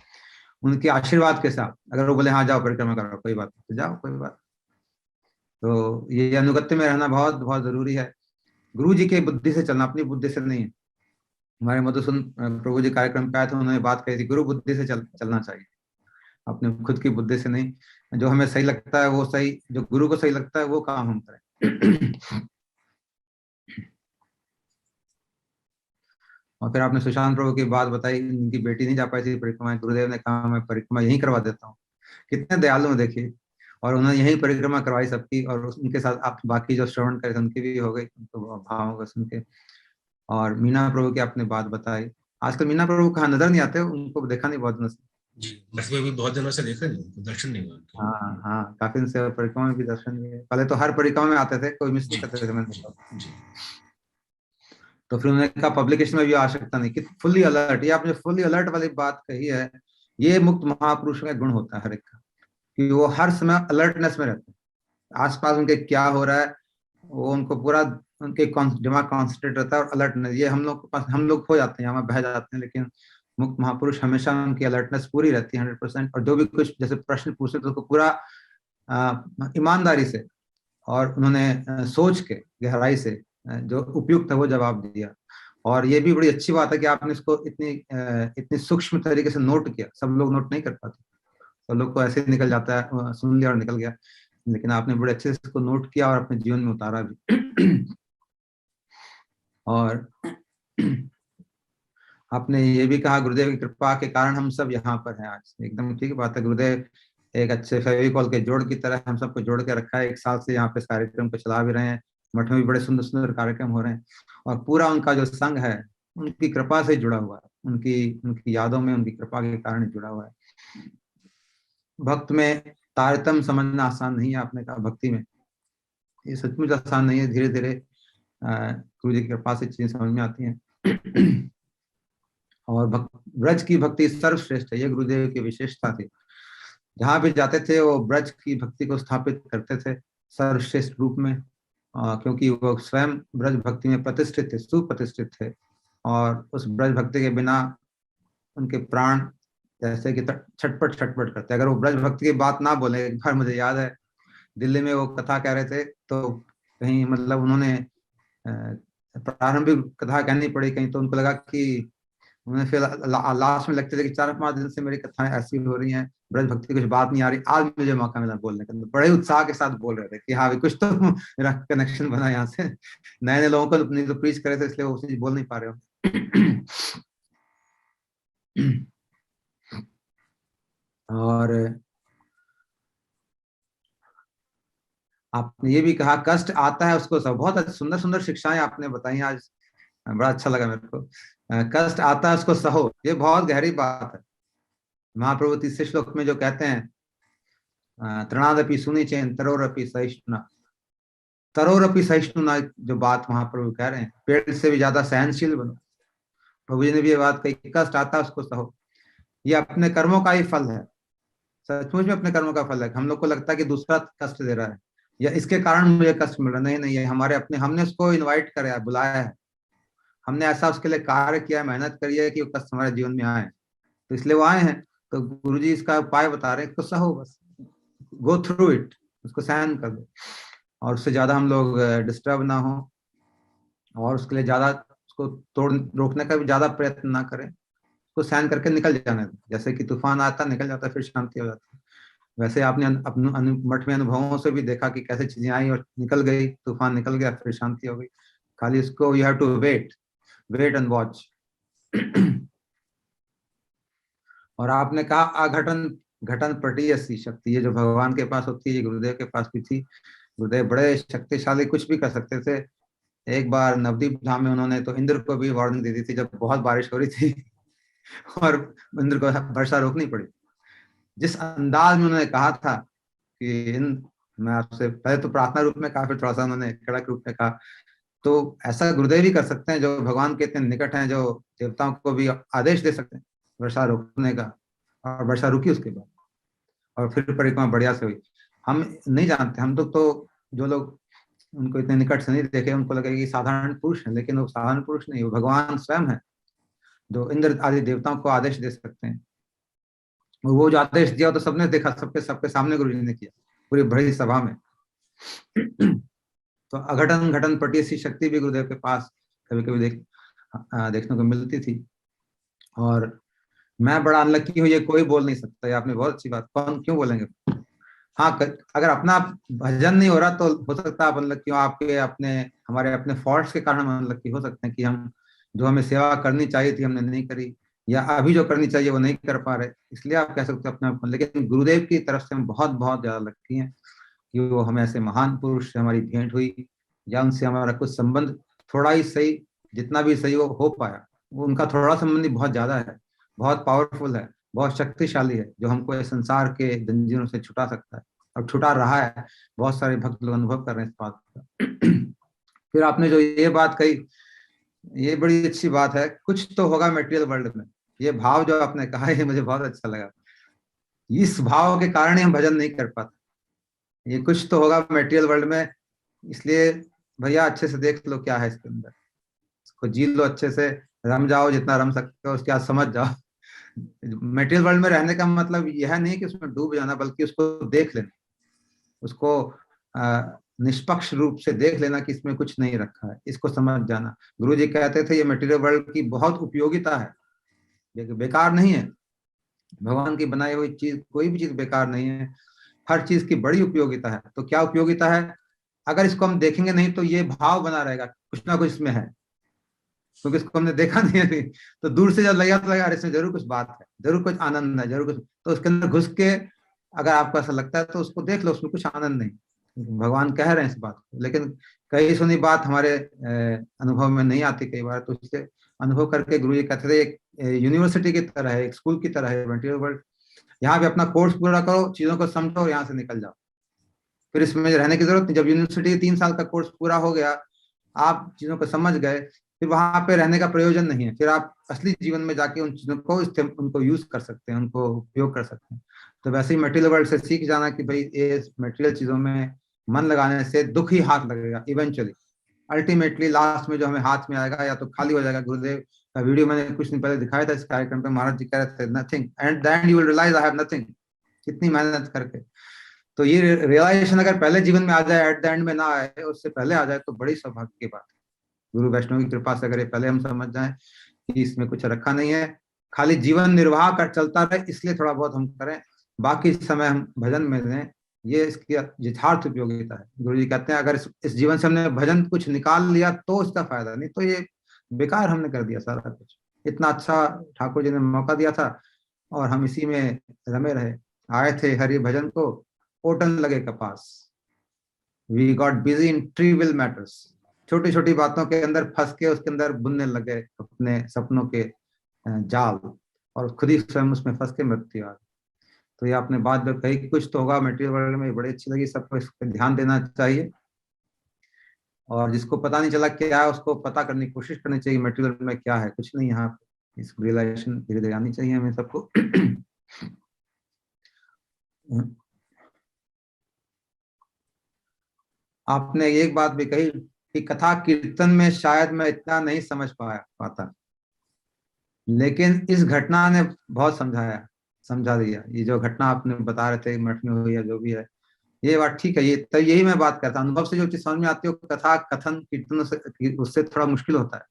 उनके आशीर्वाद के साथ। अगर वो बोले हाँ जाओ परिक्रमा करो, कोई बात नहीं, तो जाओ, कोई बात। तो ये अनुगत्य में रहना बहुत बहुत जरूरी है। गुरु जी की बुद्धि से चलना, अपनी बुद्धि से नहीं है। हमारे मधुसूदन प्रभु जी कार्यक्रम पे आए थे, उन्होंने बात कही थी, गुरु बुद्धि से चलना चाहिए, अपने खुद की बुद्धि से नहीं। जो हमें सही लगता है वो सही, जो गुरु को सही लगता है वो काम हम करें। और फिर आपने सुशांत प्रभु की बात बताई, उनकी बेटी नहीं जा पाई थी परिक्रमा, गुरुदेव ने कहा मैं परिक्रमा यहीं करवा देता हूँ। कितने दयालु हैं देखिए। और उन्होंने यही परिक्रमा करवाई सबकी, और उनके साथ आप बाकी जो श्रवण करे उनकी भी हो गई, उनको भावों को सुन के। और मीना प्रभु की आपने बात बताई। आजकल मीना प्रभु कहाँ नजर नहीं आते, उनको देखा नहीं बहुत दिनों से। जी, बस में भी बहुत दिनों से देखा नहीं, उनको दर्शन नहीं हुआ उनके। हाँ हाँ, काफी दिन से परिक्रमा में भी दर्शन नहीं है। पहले तो हर परिक्रमा में आते थे, कोई मिस जी नहीं करते थे, मैंने जी देखा। जी तो फिर उन्होंने कहा पब्लिकेशन में भी आवश्यकता नहीं, कि फुल्ली अलर्ट, ये आपने फुल्ली अलर्ट वाली बात कही है। ये मुक्त महापुरुषों का गुण होता है हर एक का, कि वो हर समय अलर्टनेस में रहते हैं। आसपास उनके क्या हो रहा है वो उनको पूरा, उनके दिमाग कॉन्सेंट्रेट रहता है, और अलर्टनेस ये हम लोग के पास, हम लोग खो जाते हैं, यहाँ बह जाते हैं। लेकिन मुक्त महापुरुष हमेशा उनकी अलर्टनेस पूरी रहती है, 100%। और जो भी कुछ जैसे प्रश्न पूछते तो उसको पूरा ईमानदारी से, और उन्होंने सोच के गहराई से जो उपयुक्त है वो जवाब दिया। और ये भी बड़ी अच्छी बात है कि आपने इसको इतनी सूक्ष्म तरीके से नोट किया। सब लोग नोट नहीं कर पाते, सब लोग को ऐसे निकल जाता है, सुन लिया और निकल गया। लेकिन आपने बड़े अच्छे से इसको नोट किया और अपने जीवन में उतारा भी। और आपने ये भी कहा गुरुदेव की कृपा के कारण हम सब यहाँ पर हैं आज। एकदम ठीक बात है। गुरुदेव एक अच्छे फेविकॉल के जोड़ की तरह हम सबको जोड़ के रखा है। 1 साल से यहाँ पे इस कार्यक्रम को चला भी रहे हैं। मठ में भी बड़े सुंदर सुंदर कार्यक्रम हो रहे हैं और पूरा उनका जो संघ है उनकी कृपा से जुड़ा हुआ है। उनकी उनकी यादों में उनकी कृपा के कारण जुड़ा हुआ है। भक्त में तारतम्य समझना आसान नहीं है। आपने कहा भक्ति में ये सचमुच आसान नहीं है। धीरे धीरे गुरु जी की कृपा से चीजें समझ में आती हैं। और ब्रज की भक्ति सर्वश्रेष्ठ है, ये गुरुदेव की विशेषता थी। जहां भी जाते थे वो ब्रज की भक्ति को स्थापित करते थे सर्वश्रेष्ठ रूप में, क्योंकि वो स्वयं ब्रज भक्ति में प्रतिष्ठित थे, सुप्रतिष्ठित थे। और उस ब्रज भक्ति के बिना उनके प्राण जैसे कि छटपट छटपट करते। अगर वो ब्रज भक्ति की बात ना बोले, एक बार मुझे याद है दिल्ली में वो कथा कह रहे थे तो कहीं मतलब उन्होंने प्रारंभिक कथा कहनी पड़ी कहीं, तो उनको लगा कि उन्हें फिर लास्ट में लगते थे कि 4-5 दिन से मेरी कथाएं ऐसी हो रही हैं, ब्रज भक्ति की कुछ बात नहीं आ रही, आज मुझे मौका मिला बोलने का। तो बड़े उत्साह के साथ बोल रहे थे कि हाँ भी कुछ तो मेरा कनेक्शन बना यहाँ से। नए नए लोगों को नहीं तो प्रीच करे थे इसलिए वो चीज बोल नहीं पा रहे हो। और आपने ये भी कहा कष्ट आता है उसको सब। बहुत सुंदर सुंदर शिक्षाएं आपने बताई आज, बड़ा अच्छा लगा मेरे को। कष्ट आता है उसको सहो, ये बहुत गहरी बात है। महाप्रभु 3 श्लोक में जो कहते हैं तृणादपि सुनी चैन तरोरपि सहिष्णुना, तरोरपि सहिष्णुना जो बात महाप्रभु कह रहे हैं, पेड़ से भी ज्यादा सहनशील बनो। प्रभु जी ने भी ये बात कही, कष्ट आता है उसको सहो। ये अपने कर्मों का ही फल है, सचमुच में अपने कर्मों का फल है। हम लोग को लगता है कि दूसरा कष्ट दे रहा है या इसके कारण मुझे कष्ट मिल रहा है, नहीं नहीं, ये हमारे अपने, हमने उसको इन्वाइट कराया है, बुलाया है, हमने ऐसा उसके लिए कार्य किया है, मेहनत करी है कि वो कष्ट हमारे जीवन में आए, तो इसलिए वो आए हैं। तो गुरुजी इसका उपाय बता रहे हैं, इसको सहो, बस गो थ्रू इट, उसको सहन कर दो और उससे ज्यादा हम लोग डिस्टर्ब ना हो और उसके लिए ज्यादा उसको तोड़ रोकने का भी ज्यादा प्रयत्न ना करें, उसको सहन करके निकल जाने दो। जैसे कि तूफान आता निकल जाता फिर शांति हो जाती है, वैसे आपने अपने मठ में अनुभवों से भी देखा कि कैसे चीजें आई और निकल गई, तूफान निकल गया फिर शांति हो गई। खाली इसको you have to wait and watch. और आपने कहा अघटन घटन पटी शक्ति, ये जो भगवान के पास होती है ये गुरुदेव के पास भी थी। गुरुदेव बड़े शक्तिशाली, कुछ भी कर सकते थे। एक बार नवदीप धाम में उन्होंने तो इंद्र को भी वार्निंग दे दी थी जब बहुत बारिश हो रही थी और इंद्र को वर्षा रोकनी पड़ी। जिस अंदाज में उन्होंने कहा था कि मैं आपसे, पहले तो प्रार्थना रूप में कहा फिर थोड़ा सा उन्होंने कड़क रूप में कहा, तो ऐसा गुरुदेव ही कर सकते हैं जो भगवान के इतने निकट हैं, जो देवताओं को भी आदेश दे सकते हैं वर्षा रोकने का। और वर्षा रुकी उसके बाद और फिर परिक्रमा बढ़िया से हुई। हम नहीं जानते, हम लोग तो जो लोग उनको इतने निकट से नहीं देखे उनको लगेगा कि साधारण पुरुष है, लेकिन वो साधारण पुरुष नहीं, वो भगवान स्वयं है जो इंद्र आदि देवताओं को आदेश दे सकते हैं। वो जो आदेश दिया तो सबने देखा, सबके सबके सामने गुरु जी ने किया पूरी बड़ी सभा में। तो अघटन घटन पटी सी शक्ति भी गुरुदेव के पास कभी कभी देखने को मिलती थी। और मैं बड़ा अनलकी हूँ ये कोई बोल नहीं सकता, ये आपने बहुत अच्छी बात, कौन क्यों बोलेंगे। हाँ, अगर अपना भजन नहीं हो रहा तो हो सकता है आप अनलकी हो, आपके अपने हमारे अपने फॉल्ट्स के कारण हम अनलकी हो सकते हैं कि हम जो हमें सेवा करनी चाहिए थी हमने नहीं करी, या अभी जो करनी चाहिए वो नहीं कर पा रहे, इसलिए आप कह सकते हो अपने। लेकिन गुरुदेव की तरफ से हम बहुत बहुत ज्यादा लकी हैं कि वो हमें ऐसे महान पुरुष से हमारी भेंट हुई या उनसे हमारा कुछ संबंध थोड़ा ही सही, जितना भी सही वो हो पाया, वो उनका थोड़ा संबंध ही बहुत ज्यादा है, बहुत पावरफुल है, बहुत शक्तिशाली है, जो हमको इस संसार के जंजीरों से छुटा सकता है और छुटा रहा है। बहुत सारे भक्त लोग अनुभव कर रहे हैं इस बात का। फिर आपने जो ये बात कही, ये बड़ी अच्छी बात है, कुछ तो होगा मटेरियल वर्ल्ड में। ये भाव जो आपने कहा ये मुझे बहुत अच्छा लगा। इस भाव के कारण ही हम भजन नहीं कर पाते। ये कुछ तो होगा मटेरियल वर्ल्ड में, इसलिए भैया अच्छे से देख लो क्या है इसके अंदर, इसको जी लो अच्छे से, रम जाओ जितना रम सकते हो, उसके बाद समझ जाओ। मटेरियल वर्ल्ड में रहने का मतलब यह नहीं कि उसमें डूब जाना, बल्कि उसको देख लेना, उसको निष्पक्ष रूप से देख लेना कि इसमें कुछ नहीं रखा है, इसको समझ जाना। गुरु जी कहते थे ये मटेरियल वर्ल्ड की बहुत उपयोगिता है, बेकार नहीं है। भगवान की बनाई हुई चीज, कोई भी चीज बेकार नहीं है। हर चीज की बड़ी उपयोगिता है। तो क्या उपयोगिता है? अगर इसको हम देखेंगे नहीं तो ये भाव बना रहेगा कुछ ना कुछ इसमें है, क्योंकि इसको हमने देखा नहीं है। तो दूर से जब लगा तो लगा अरे इसमें जरूर कुछ बात है, जरूर कुछ आनंद है, जरूर कुछ। तो उसके अंदर घुस के अगर आपको ऐसा लगता है तो उसको देख लो, उसमें कुछ आनंद नहीं। भगवान कह रहे हैं इस बात को, लेकिन कई सुनी बात हमारे अनुभव में नहीं आती कई बार। तो इससे अनुभव करके गुरु जी कहते थे एक यूनिवर्सिटी की तरह है, एक स्कूल की तरह है मटेरियल वर्ल्ड। यहाँ पे अपना कोर्स पूरा करो, चीजों को समझो और यहाँ से निकल जाओ। फिर इसमें रहने की जरूरत नहीं। जब यूनिवर्सिटी 3 साल का कोर्स पूरा हो गया, आप चीजों को समझ गए, फिर वहां पे रहने का प्रयोजन नहीं है। फिर आप असली जीवन में जाके उन चीजों को उनको यूज कर सकते हैं, उनको उपयोग कर सकते हैं। तो वैसे ही मटेरियल वर्ल्ड से सीख जाना कि भाई ये मटेरियल चीजों में मन लगाने से दुख ही हाथ लगेगा इवेंचुअली। अल्टीमेटली लास्ट में जो हमें हाथ में आएगा या तो खाली हो जाएगा। गुरुदेव का वीडियो मैंने कुछ दिन पहले दिखाया था इस कार्यक्रम पे, महाराज जी कह रहे थे nothing and then you will realise I have nothing. कितनी मेहनत करके। तो ये रियलाइजेशन अगर पहले जीवन में आ जाए, एट द एंड में ना आए, उससे पहले आ जाए, तो बड़ी सौभाग्य की बात है। गुरु वैष्णव की कृपा से अगर ये पहले हम समझ जाएं कि इसमें कुछ रखा नहीं है, खाली जीवन निर्वाह कर चलता रहे इसलिए थोड़ा बहुत हम करें, बाकी समय हम भजन में दें, ये इसकी यथार्थ उपयोगिता है। गुरु जी कहते हैं अगर इस जीवन से हमने भजन कुछ निकाल लिया तो इसका फायदा, नहीं तो ये बेकार हमने कर दिया सारा कुछ। इतना अच्छा ठाकुर जी ने मौका दिया था और हम इसी में रमे रहे। आए थे हरि भजन को, ओटन लगे कपास। We got busy in trivial matters. छोटी छोटी बातों के अंदर फंस के उसके अंदर बुनने लगे अपने सपनों के जाल, और खुद ही स्वयं उसमें फंस के मृत्यु आ गई। तो ये आपने बात जो कही कुछ तो होगा मटेरियल वर्ल्ड में, बड़ी अच्छी लगी। सबको इस पर ध्यान देना चाहिए, और जिसको पता नहीं चला क्या है उसको पता करने की कोशिश करनी चाहिए मटेरियल में क्या है। कुछ नहीं यहाँ, इस रियलाइजेशन धीरे धीरे आनी चाहिए हमें सबको। आपने एक बात भी कही कि कथा कीर्तन में शायद मैं इतना नहीं समझ पाता, लेकिन इस घटना ने बहुत समझा दिया। ये जो घटना आपने बता रहे थे मठ में हुई या जो भी है, ये बात ठीक है। ये तो यही मैं बात करता हूँ, अनुभव से जो चीज समझ में आती है कथा कथन कीर्तन से उससे थोड़ा मुश्किल होता है,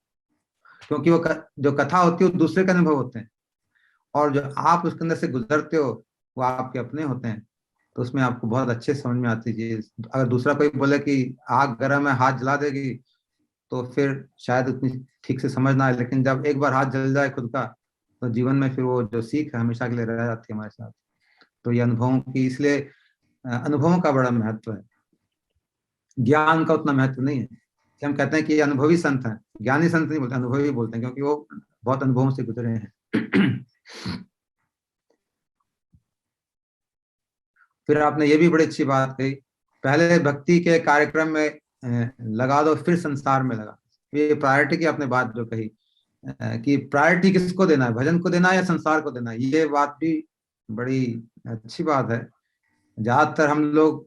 क्योंकि वो जो कथा होती है वो दूसरे के अनुभव होते हैं, और जो आप उसके अंदर से गुजरते हो वो आपके अपने होते हैं। तो उसमें आपको बहुत अच्छे समझ में आती है। अगर दूसरा कोई बोले कि आग गर्म है हाथ जला देगी, तो फिर शायद उतनी ठीक से समझ ना आए, लेकिन जब एक बार हाथ जल जाए खुद का, तो जीवन में फिर वो जो सीख है हमेशा के लिए रह जाती है हमारे साथ। तो ये अनुभवों की, इसलिए अनुभवों का बड़ा महत्व है, ज्ञान का उतना महत्व नहीं है। कि हम कहते हैं कि ये अनुभवी संत हैं, ज्ञानी संत नहीं बोलते, अनुभवी बोलते हैं, क्योंकि वो बहुत अनुभवों से गुजरे हैं। फिर आपने ये भी बड़ी अच्छी बात कही, पहले भक्ति के कार्यक्रम में लगा दो फिर संसार में लगा। ये प्रायोरिटी की आपने बात जो कही कि प्रायोरिटी किसको देना है, भजन को देना है या संसार को देना है, ये बात भी बड़ी अच्छी बात है। ज्यादातर हम लोग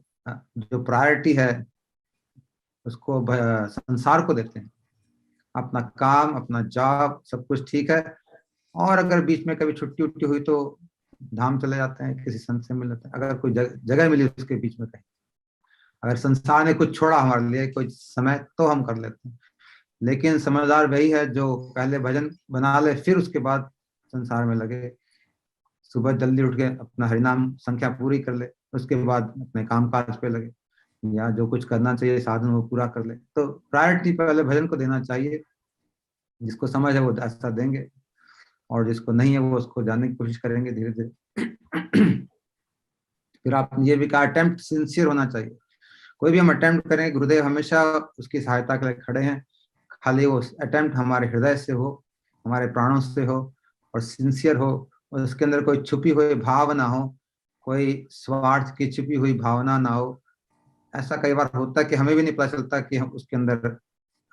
जो प्रायोरिटी है उसको संसार को देते हैं। अपना काम, अपना जॉब, सब कुछ ठीक है, और अगर बीच में कभी छुट्टी उट्टी हुई तो धाम चले जाते हैं, किसी संत से मिल लेते हैं, अगर कोई जगह मिली उसके बीच में कहीं। अगर संसार ने कुछ छोड़ा हमारे लिए कोई समय तो हम कर लेते हैं। लेकिन समझदार वही है जो पहले भजन बना ले फिर उसके बाद संसार में लगे। सुबह जल्दी उठ के अपना हरिनाम संख्या पूरी कर ले, उसके बाद अपने काम काज पे लगे, या जो कुछ करना चाहिए साधन वो पूरा कर ले। तो प्रायोरिटी पहले भजन को देना चाहिए। जिसको समझ है वो ऐसा देंगे, और जिसको नहीं है वो उसको जानने की कोशिश करेंगे धीरे धीरे। फिर आपने ये भी कहा अटेम्प्ट सिंसियर होना चाहिए। कोई भी हम अटेम्प्ट करें, गुरुदेव हमेशा उसकी सहायता के लिए खड़े हैं। खाली वो अटेम्प्ट हमारे हृदय से हो, हमारे प्राणों से हो, और सिंसियर हो, और उसके अंदर कोई छुपी हुई भाव ना हो, कोई स्वार्थ की छुपी हुई भावना ना हो। ऐसा कई बार होता है कि हमें भी नहीं पता चलता कि हम उसके अंदर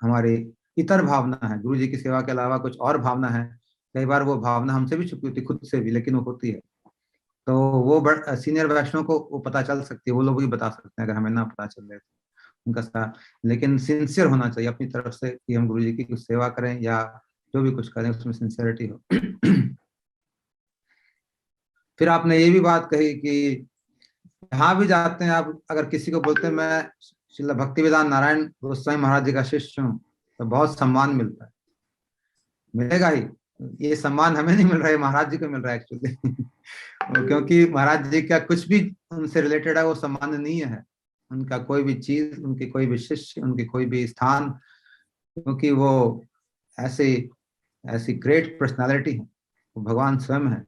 हमारी इतर भावना है, गुरु जी की सेवा के अलावा कुछ और भावना है। कई बार वो भावना हमसे भी छुपी होती, खुद से भी, लेकिन वो होती है। तो वो सीनियर वैष्णव को वो पता चल सकती है, वो लोग भी बता सकते हैं अगर हमें ना पता चल रहे तो उनका साथ। लेकिन सिंसियर होना चाहिए अपनी तरफ से कि हम गुरु जी की कुछ सेवा करें या जो भी कुछ करें उसमें सिंसियरिटी हो। फिर आपने ये भी बात कही कि जहाँ भी जाते हैं आप, अगर किसी को बोलते हैं मैं श्रील भक्तिवेदांत नारायण गोस्वामी महाराज जी का शिष्य हूँ, तो बहुत सम्मान मिलता है, मिलेगा ही। ये सम्मान हमें नहीं मिल रहा है, महाराज जी को मिल रहा है एक्चुअली। क्योंकि महाराज जी का कुछ भी उनसे रिलेटेड है वो सम्माननीय है। उनका कोई भी चीज, उनके कोई भी शिष्य, उनके कोई भी स्थान, क्योंकि वो ऐसे ऐसी ग्रेट पर्सनालिटी है, वो भगवान स्वयं है।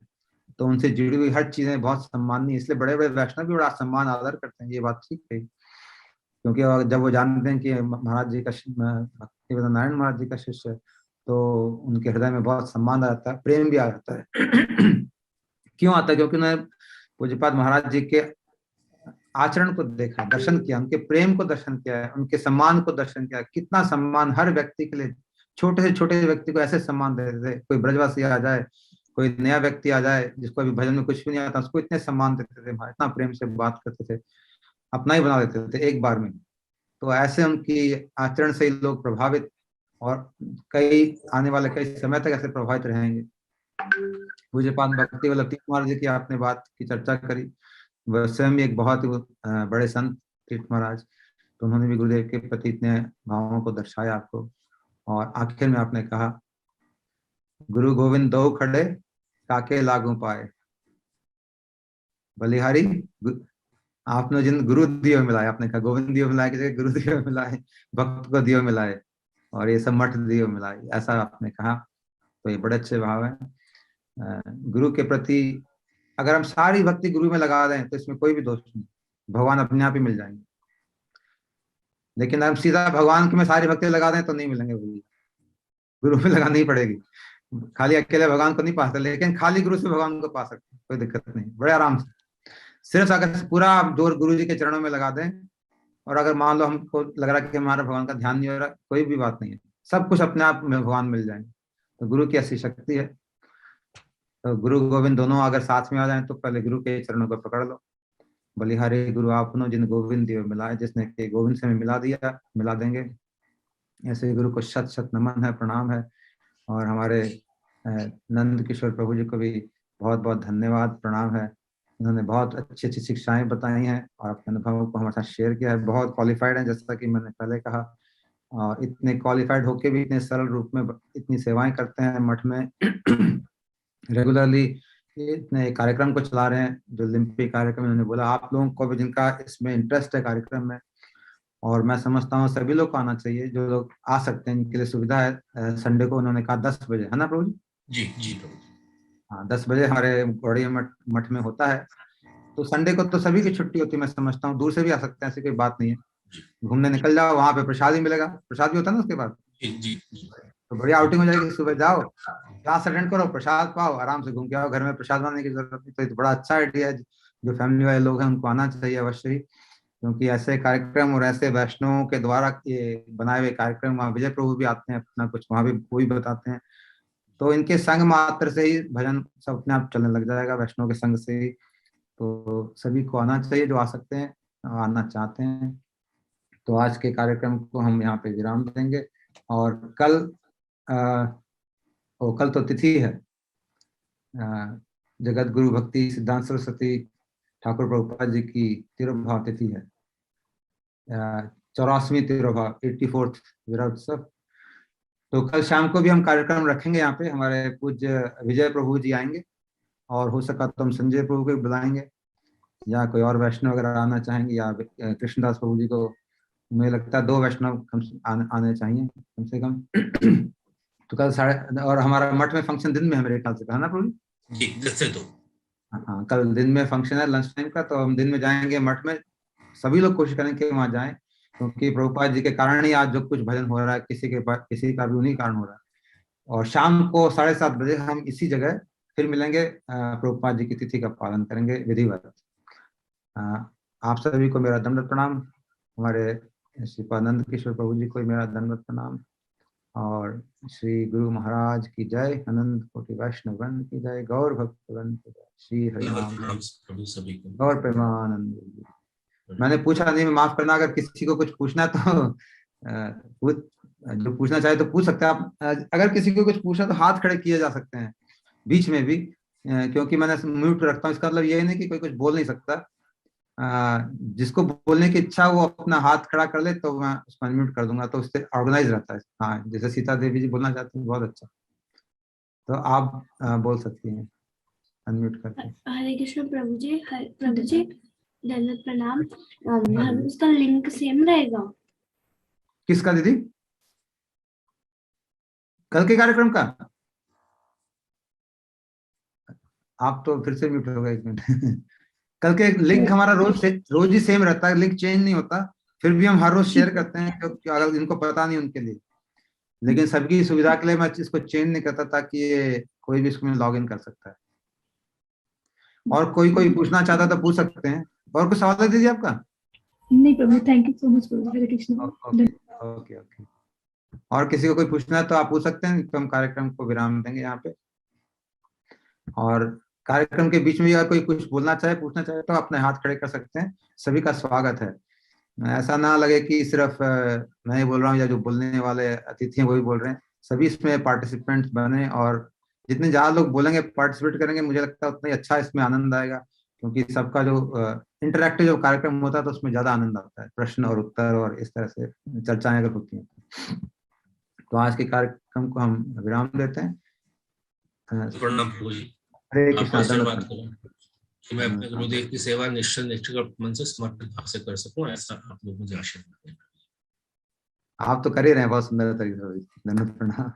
तो उनसे जुड़ी हुई हर चीजें बहुत सम्माननीय, इसलिए बड़े बड़े वैष्णव भी बड़ा सम्मान आदर करते हैं। ये बात ठीक है, क्योंकि जब वो जानते हैं कि महाराज जी का भक्ति वेदांत नारायण महाराज जी का शिष्य है, तो उनके हृदय में बहुत सम्मान आता है, प्रेम भी आ जाता है। क्यों आता है? क्योंकि उन्होंने पूज्यपाद महाराज जी के आचरण को देखा, दर्शन किया, उनके प्रेम को दर्शन किया है, उनके सम्मान को दर्शन किया। कितना सम्मान हर व्यक्ति के लिए, छोटे से छोटे व्यक्ति को ऐसे सम्मान देते थे। कोई ब्रजवासी आ जाए, कोई नया व्यक्ति आ जाए जिसको अभी भजन में कुछ भी नहीं आता, उसको इतने सम्मान देते थे, इतना प्रेम से बात करते थे, अपना ही बना देते थे एक बार में। तो ऐसे उनकी आचरण से ही लोग प्रभावित, और कई आने वाले कई समय तक ऐसे प्रभावित रहेंगे। पूज्यपाद भक्ति वल्लभ तीर्थ महाराज जी की आपने बात की चर्चा करी, वह स्वयं एक बहुत ही बड़े संत तीर्थ महाराज, तो उन्होंने भी गुरुदेव के प्रति इतने भावों को दर्शाया आपको। और आखिर में आपने कहा, गुरु गोविंद दो खड़े काके लागू पाए, बलिहारी आपने जिन गुरु दियो मिलाए, आपने कहा गोविंद दियो मिलाए, किसी गुरु दियो मिलाए, भक्त को दियो मिलाए, और ये सब मठ दियो मिलाए, ऐसा आपने कहा। तो ये बड़े अच्छे भाव है गुरु के प्रति। अगर हम सारी भक्ति गुरु में लगा दें तो इसमें कोई भी दोष नहीं, भगवान अपने आप ही मिल जाएंगे। लेकिन हम सीधा भगवान की में सारी भक्ति लगा दें तो नहीं मिलेंगे, भैया गुरु में लगानी ही पड़ेगी। खाली अकेले भगवान को नहीं पा सकते, लेकिन खाली गुरु से भगवान को पा सकते, कोई दिक्कत नहीं, बड़े आराम से। सिर्फ अगर पूरा जोर गुरु जी के चरणों में लगा दें, और अगर मान लो हमको लग रहा है कि हमारा भगवान का ध्यान नहीं हो रहा, कोई भी बात नहीं है, सब कुछ अपने आप में भगवान मिल जाएंगे। तो गुरु की ऐसी शक्ति है। तो गुरु गोविंद दोनों अगर साथ में आ जाए तो पहले गुरु के चरणों को पकड़ लो। बलिहारी गुरु आपनो जिन गोविंद दियो मिलाए, जिसने के गोविंद से मिला दिया, मिला देंगे। ऐसे गुरु को शत शत नमन है, प्रणाम है। और हमारे नंद किशोर प्रभु जी को भी बहुत बहुत धन्यवाद, प्रणाम है। उन्होंने बहुत अच्छी अच्छी शिक्षाएं बताई हैं और अपने अनुभवों को हमारे साथ शेयर किया है। बहुत क्वालिफाइड हैं, जैसा कि मैंने पहले कहा, और इतने क्वालिफाइड होके भी इतने सरल रूप में इतनी सेवाएं करते हैं मठ में। रेगुलरली इतने कार्यक्रम को चला रहे हैं, जो लिम्पी कार्यक्रम, उन्होंने बोला आप लोगों को भी जिनका इसमें इंटरेस्ट है कार्यक्रम में, और मैं समझता हूँ सभी लोग को आना चाहिए, जो लोग आ सकते हैं, इनके लिए सुविधा है। संडे को उन्होंने कहा 10 बजे, है ना प्रभु जी? जी जी प्रभु। हाँ, 10 बजे हमारे गौड़िया मठ में होता है। तो संडे को तो सभी की छुट्टी होती है, मैं समझता हूँ, दूर से भी आ सकते हैं, ऐसी कोई बात नहीं है। घूमने निकल जाओ, वहां पे प्रसाद ही मिलेगा, प्रसाद भी होता है ना उसके बाद। जी जी। तो बढ़िया आउटिंग हो जाएगी, सुबह जाओ, क्लास अटेंड करो, प्रसाद पाओ, आराम से घूम के आओ। घर में प्रसाद बनाने की जरूरत नहीं। तो ये बड़ा अच्छा आइडिया है, जो फैमिली वाले लोग हैं उनको आना चाहिए अवश्य ही, क्योंकि ऐसे कार्यक्रम और ऐसे वैष्णवों के द्वारा ये बनाए हुए कार्यक्रम, वहाँ विजय प्रभु भी आते हैं, अपना कुछ वहाँ भी वो भी बताते हैं। तो इनके संग मात्र से ही भजन सब अपने आप चलने लग जाएगा, वैष्णव के संग से ही। तो सभी को आना चाहिए जो आ सकते हैं, आना चाहते हैं। तो आज के कार्यक्रम को हम यहाँ पे विराम देंगे, और कल कल तो तिथि है, जगत गुरु भक्ति सिद्धांत सरस्वती ठाकुर प्रभुपाद जी की तिरुभाव तिथि है, 84वीं तिरुभाव, 84th विरहोत्सव। तो कल शाम को भी हम कार्यक्रम रखेंगे यहाँ पे, हमारे पूज्य विजय प्रभु जी आएंगे, और हो सका तो हम संजय प्रभु को भी बुलाएंगे, या कोई और वैष्णव अगर आना चाहेंगे, या कृष्णदास प्रभु जी को। मुझे लगता है 2 वैष्णव आने चाहिए कम से कम। तो कल और हमारा मठ में फंक्शन दिन में है मेरे ख्याल से, कहा ना प्रभु जी? 10 से 2। हाँ, कल दिन में फंक्शन है लंच टाइम का, तो हम दिन में जाएंगे मठ में। सभी लोग कोशिश करें कि वहां जाएं, क्योंकि प्रभुपाद जी के कारण ही आज जो कुछ भजन हो रहा है, किसी के पास किसी का भी उन्हीं कारण हो रहा है। और शाम को 7:30 बजे हम इसी जगह फिर मिलेंगे, प्रभुपाद जी की तिथि का पालन करेंगे विधिवत। आप सभी को मेरा दंडवत प्रणाम, हमारे श्रीपानंद किशोर प्रभु जी को मेरा दंडवत प्रणाम, और श्री गुरु महाराज की जय, अनंत कोटि वैष्णवगण की जय, गौर भक्तगण की जय, श्री हरिनाम प्रभु सभी को गौर प्रेमानंद। मैंने पूछा नहीं, माफ करना, अगर किसी को कुछ पूछना तो जो पूछना चाहे तो पूछ सकते हैं आप। अगर किसी को कुछ पूछना तो हाथ खड़े किए जा सकते हैं बीच में भी, क्योंकि मैंने म्यूट रखता हूँ। इसका मतलब ये नहीं कि कोई कुछ बोल नहीं सकता। जिसको बोलने की इच्छा वो अपना हाथ खड़ा कर ले, तो मैं उसको अनम्यूट कर दूंगा, तो उससे ऑर्गेनाइज रहता है। हाँ, जैसे सीता देवी जी बोलना चाहती हैं, बहुत अच्छा, तो आप बोल सकती हैं। अनम्यूट करके। हरे कृष्ण प्रभु जी, प्रभु जी दंडवत प्रणाम। उसका लिंक सेम रहेगा? किसका दीदी? कल के कार्यक्रम का? आप तो फिर से म्यूट हो गए, एक मिनट। कल के लिंक हमारा रोज ही सेम रहता है, लिंक चेंज नहीं होता। फिर भी हम हर रोज शेयर करते हैं, क्योंकि अगर जिनको पता नहीं उनके लिए, लेकिन सबकी सुविधा के लिए मैं इसको चेंज नहीं करता, ताकि ये कोई भी इसमें लॉग इन कर सकता है। और कोई पूछना चाहता तो पूछ सकते हैं। और कुछ सवाल है दीदी आपका? नहीं प्रभु, थैंक यू सो मच प्रभु। हरे कृष्ण। Okay okay. और किसी को कोई पूछना है तो आप पूछ सकते हैं, तो हम कार्यक्रम को विराम देंगे यहाँ पे। और कार्यक्रम के बीच में अगर कोई कुछ बोलना चाहे, पूछना चाहे, तो अपने हाथ खड़े कर सकते हैं। सभी का स्वागत है। ऐसा ना लगे कि सिर्फ मैं ही बोल रहा हूँ या जो बोलने वाले अतिथि हैं वही बोल रहे हैं। सभी इसमें पार्टिसिपेंट्स बने, और जितने ज्यादा लोग बोलेंगे, पार्टिसिपेट करेंगे, मुझे लगता है उतना ही अच्छा इसमें आनंद आएगा। क्योंकि सबका जो इंटरैक्टिव जो कार्यक्रम होता है तो उसमें ज्यादा आनंद आता है, प्रश्न और उत्तर और इस तरह से चर्चाएं अगर होती हैं। तो आज के कार्यक्रम को हम विराम देते हैं। प्रणाम प्रभु जी। हरे आप कृष्णा। ऐसे बात करो कि मैं अपने गुरुदेव की सेवा निश्चल निष्ठुर मन से समर्पित भाव से कर सकूं, ऐसा आप लोग मुझे आशीर्वाद दें। आप तो कर ही रहे हैं बहुत सुंदर तरीके से। धन्यवाद, प्रणाम।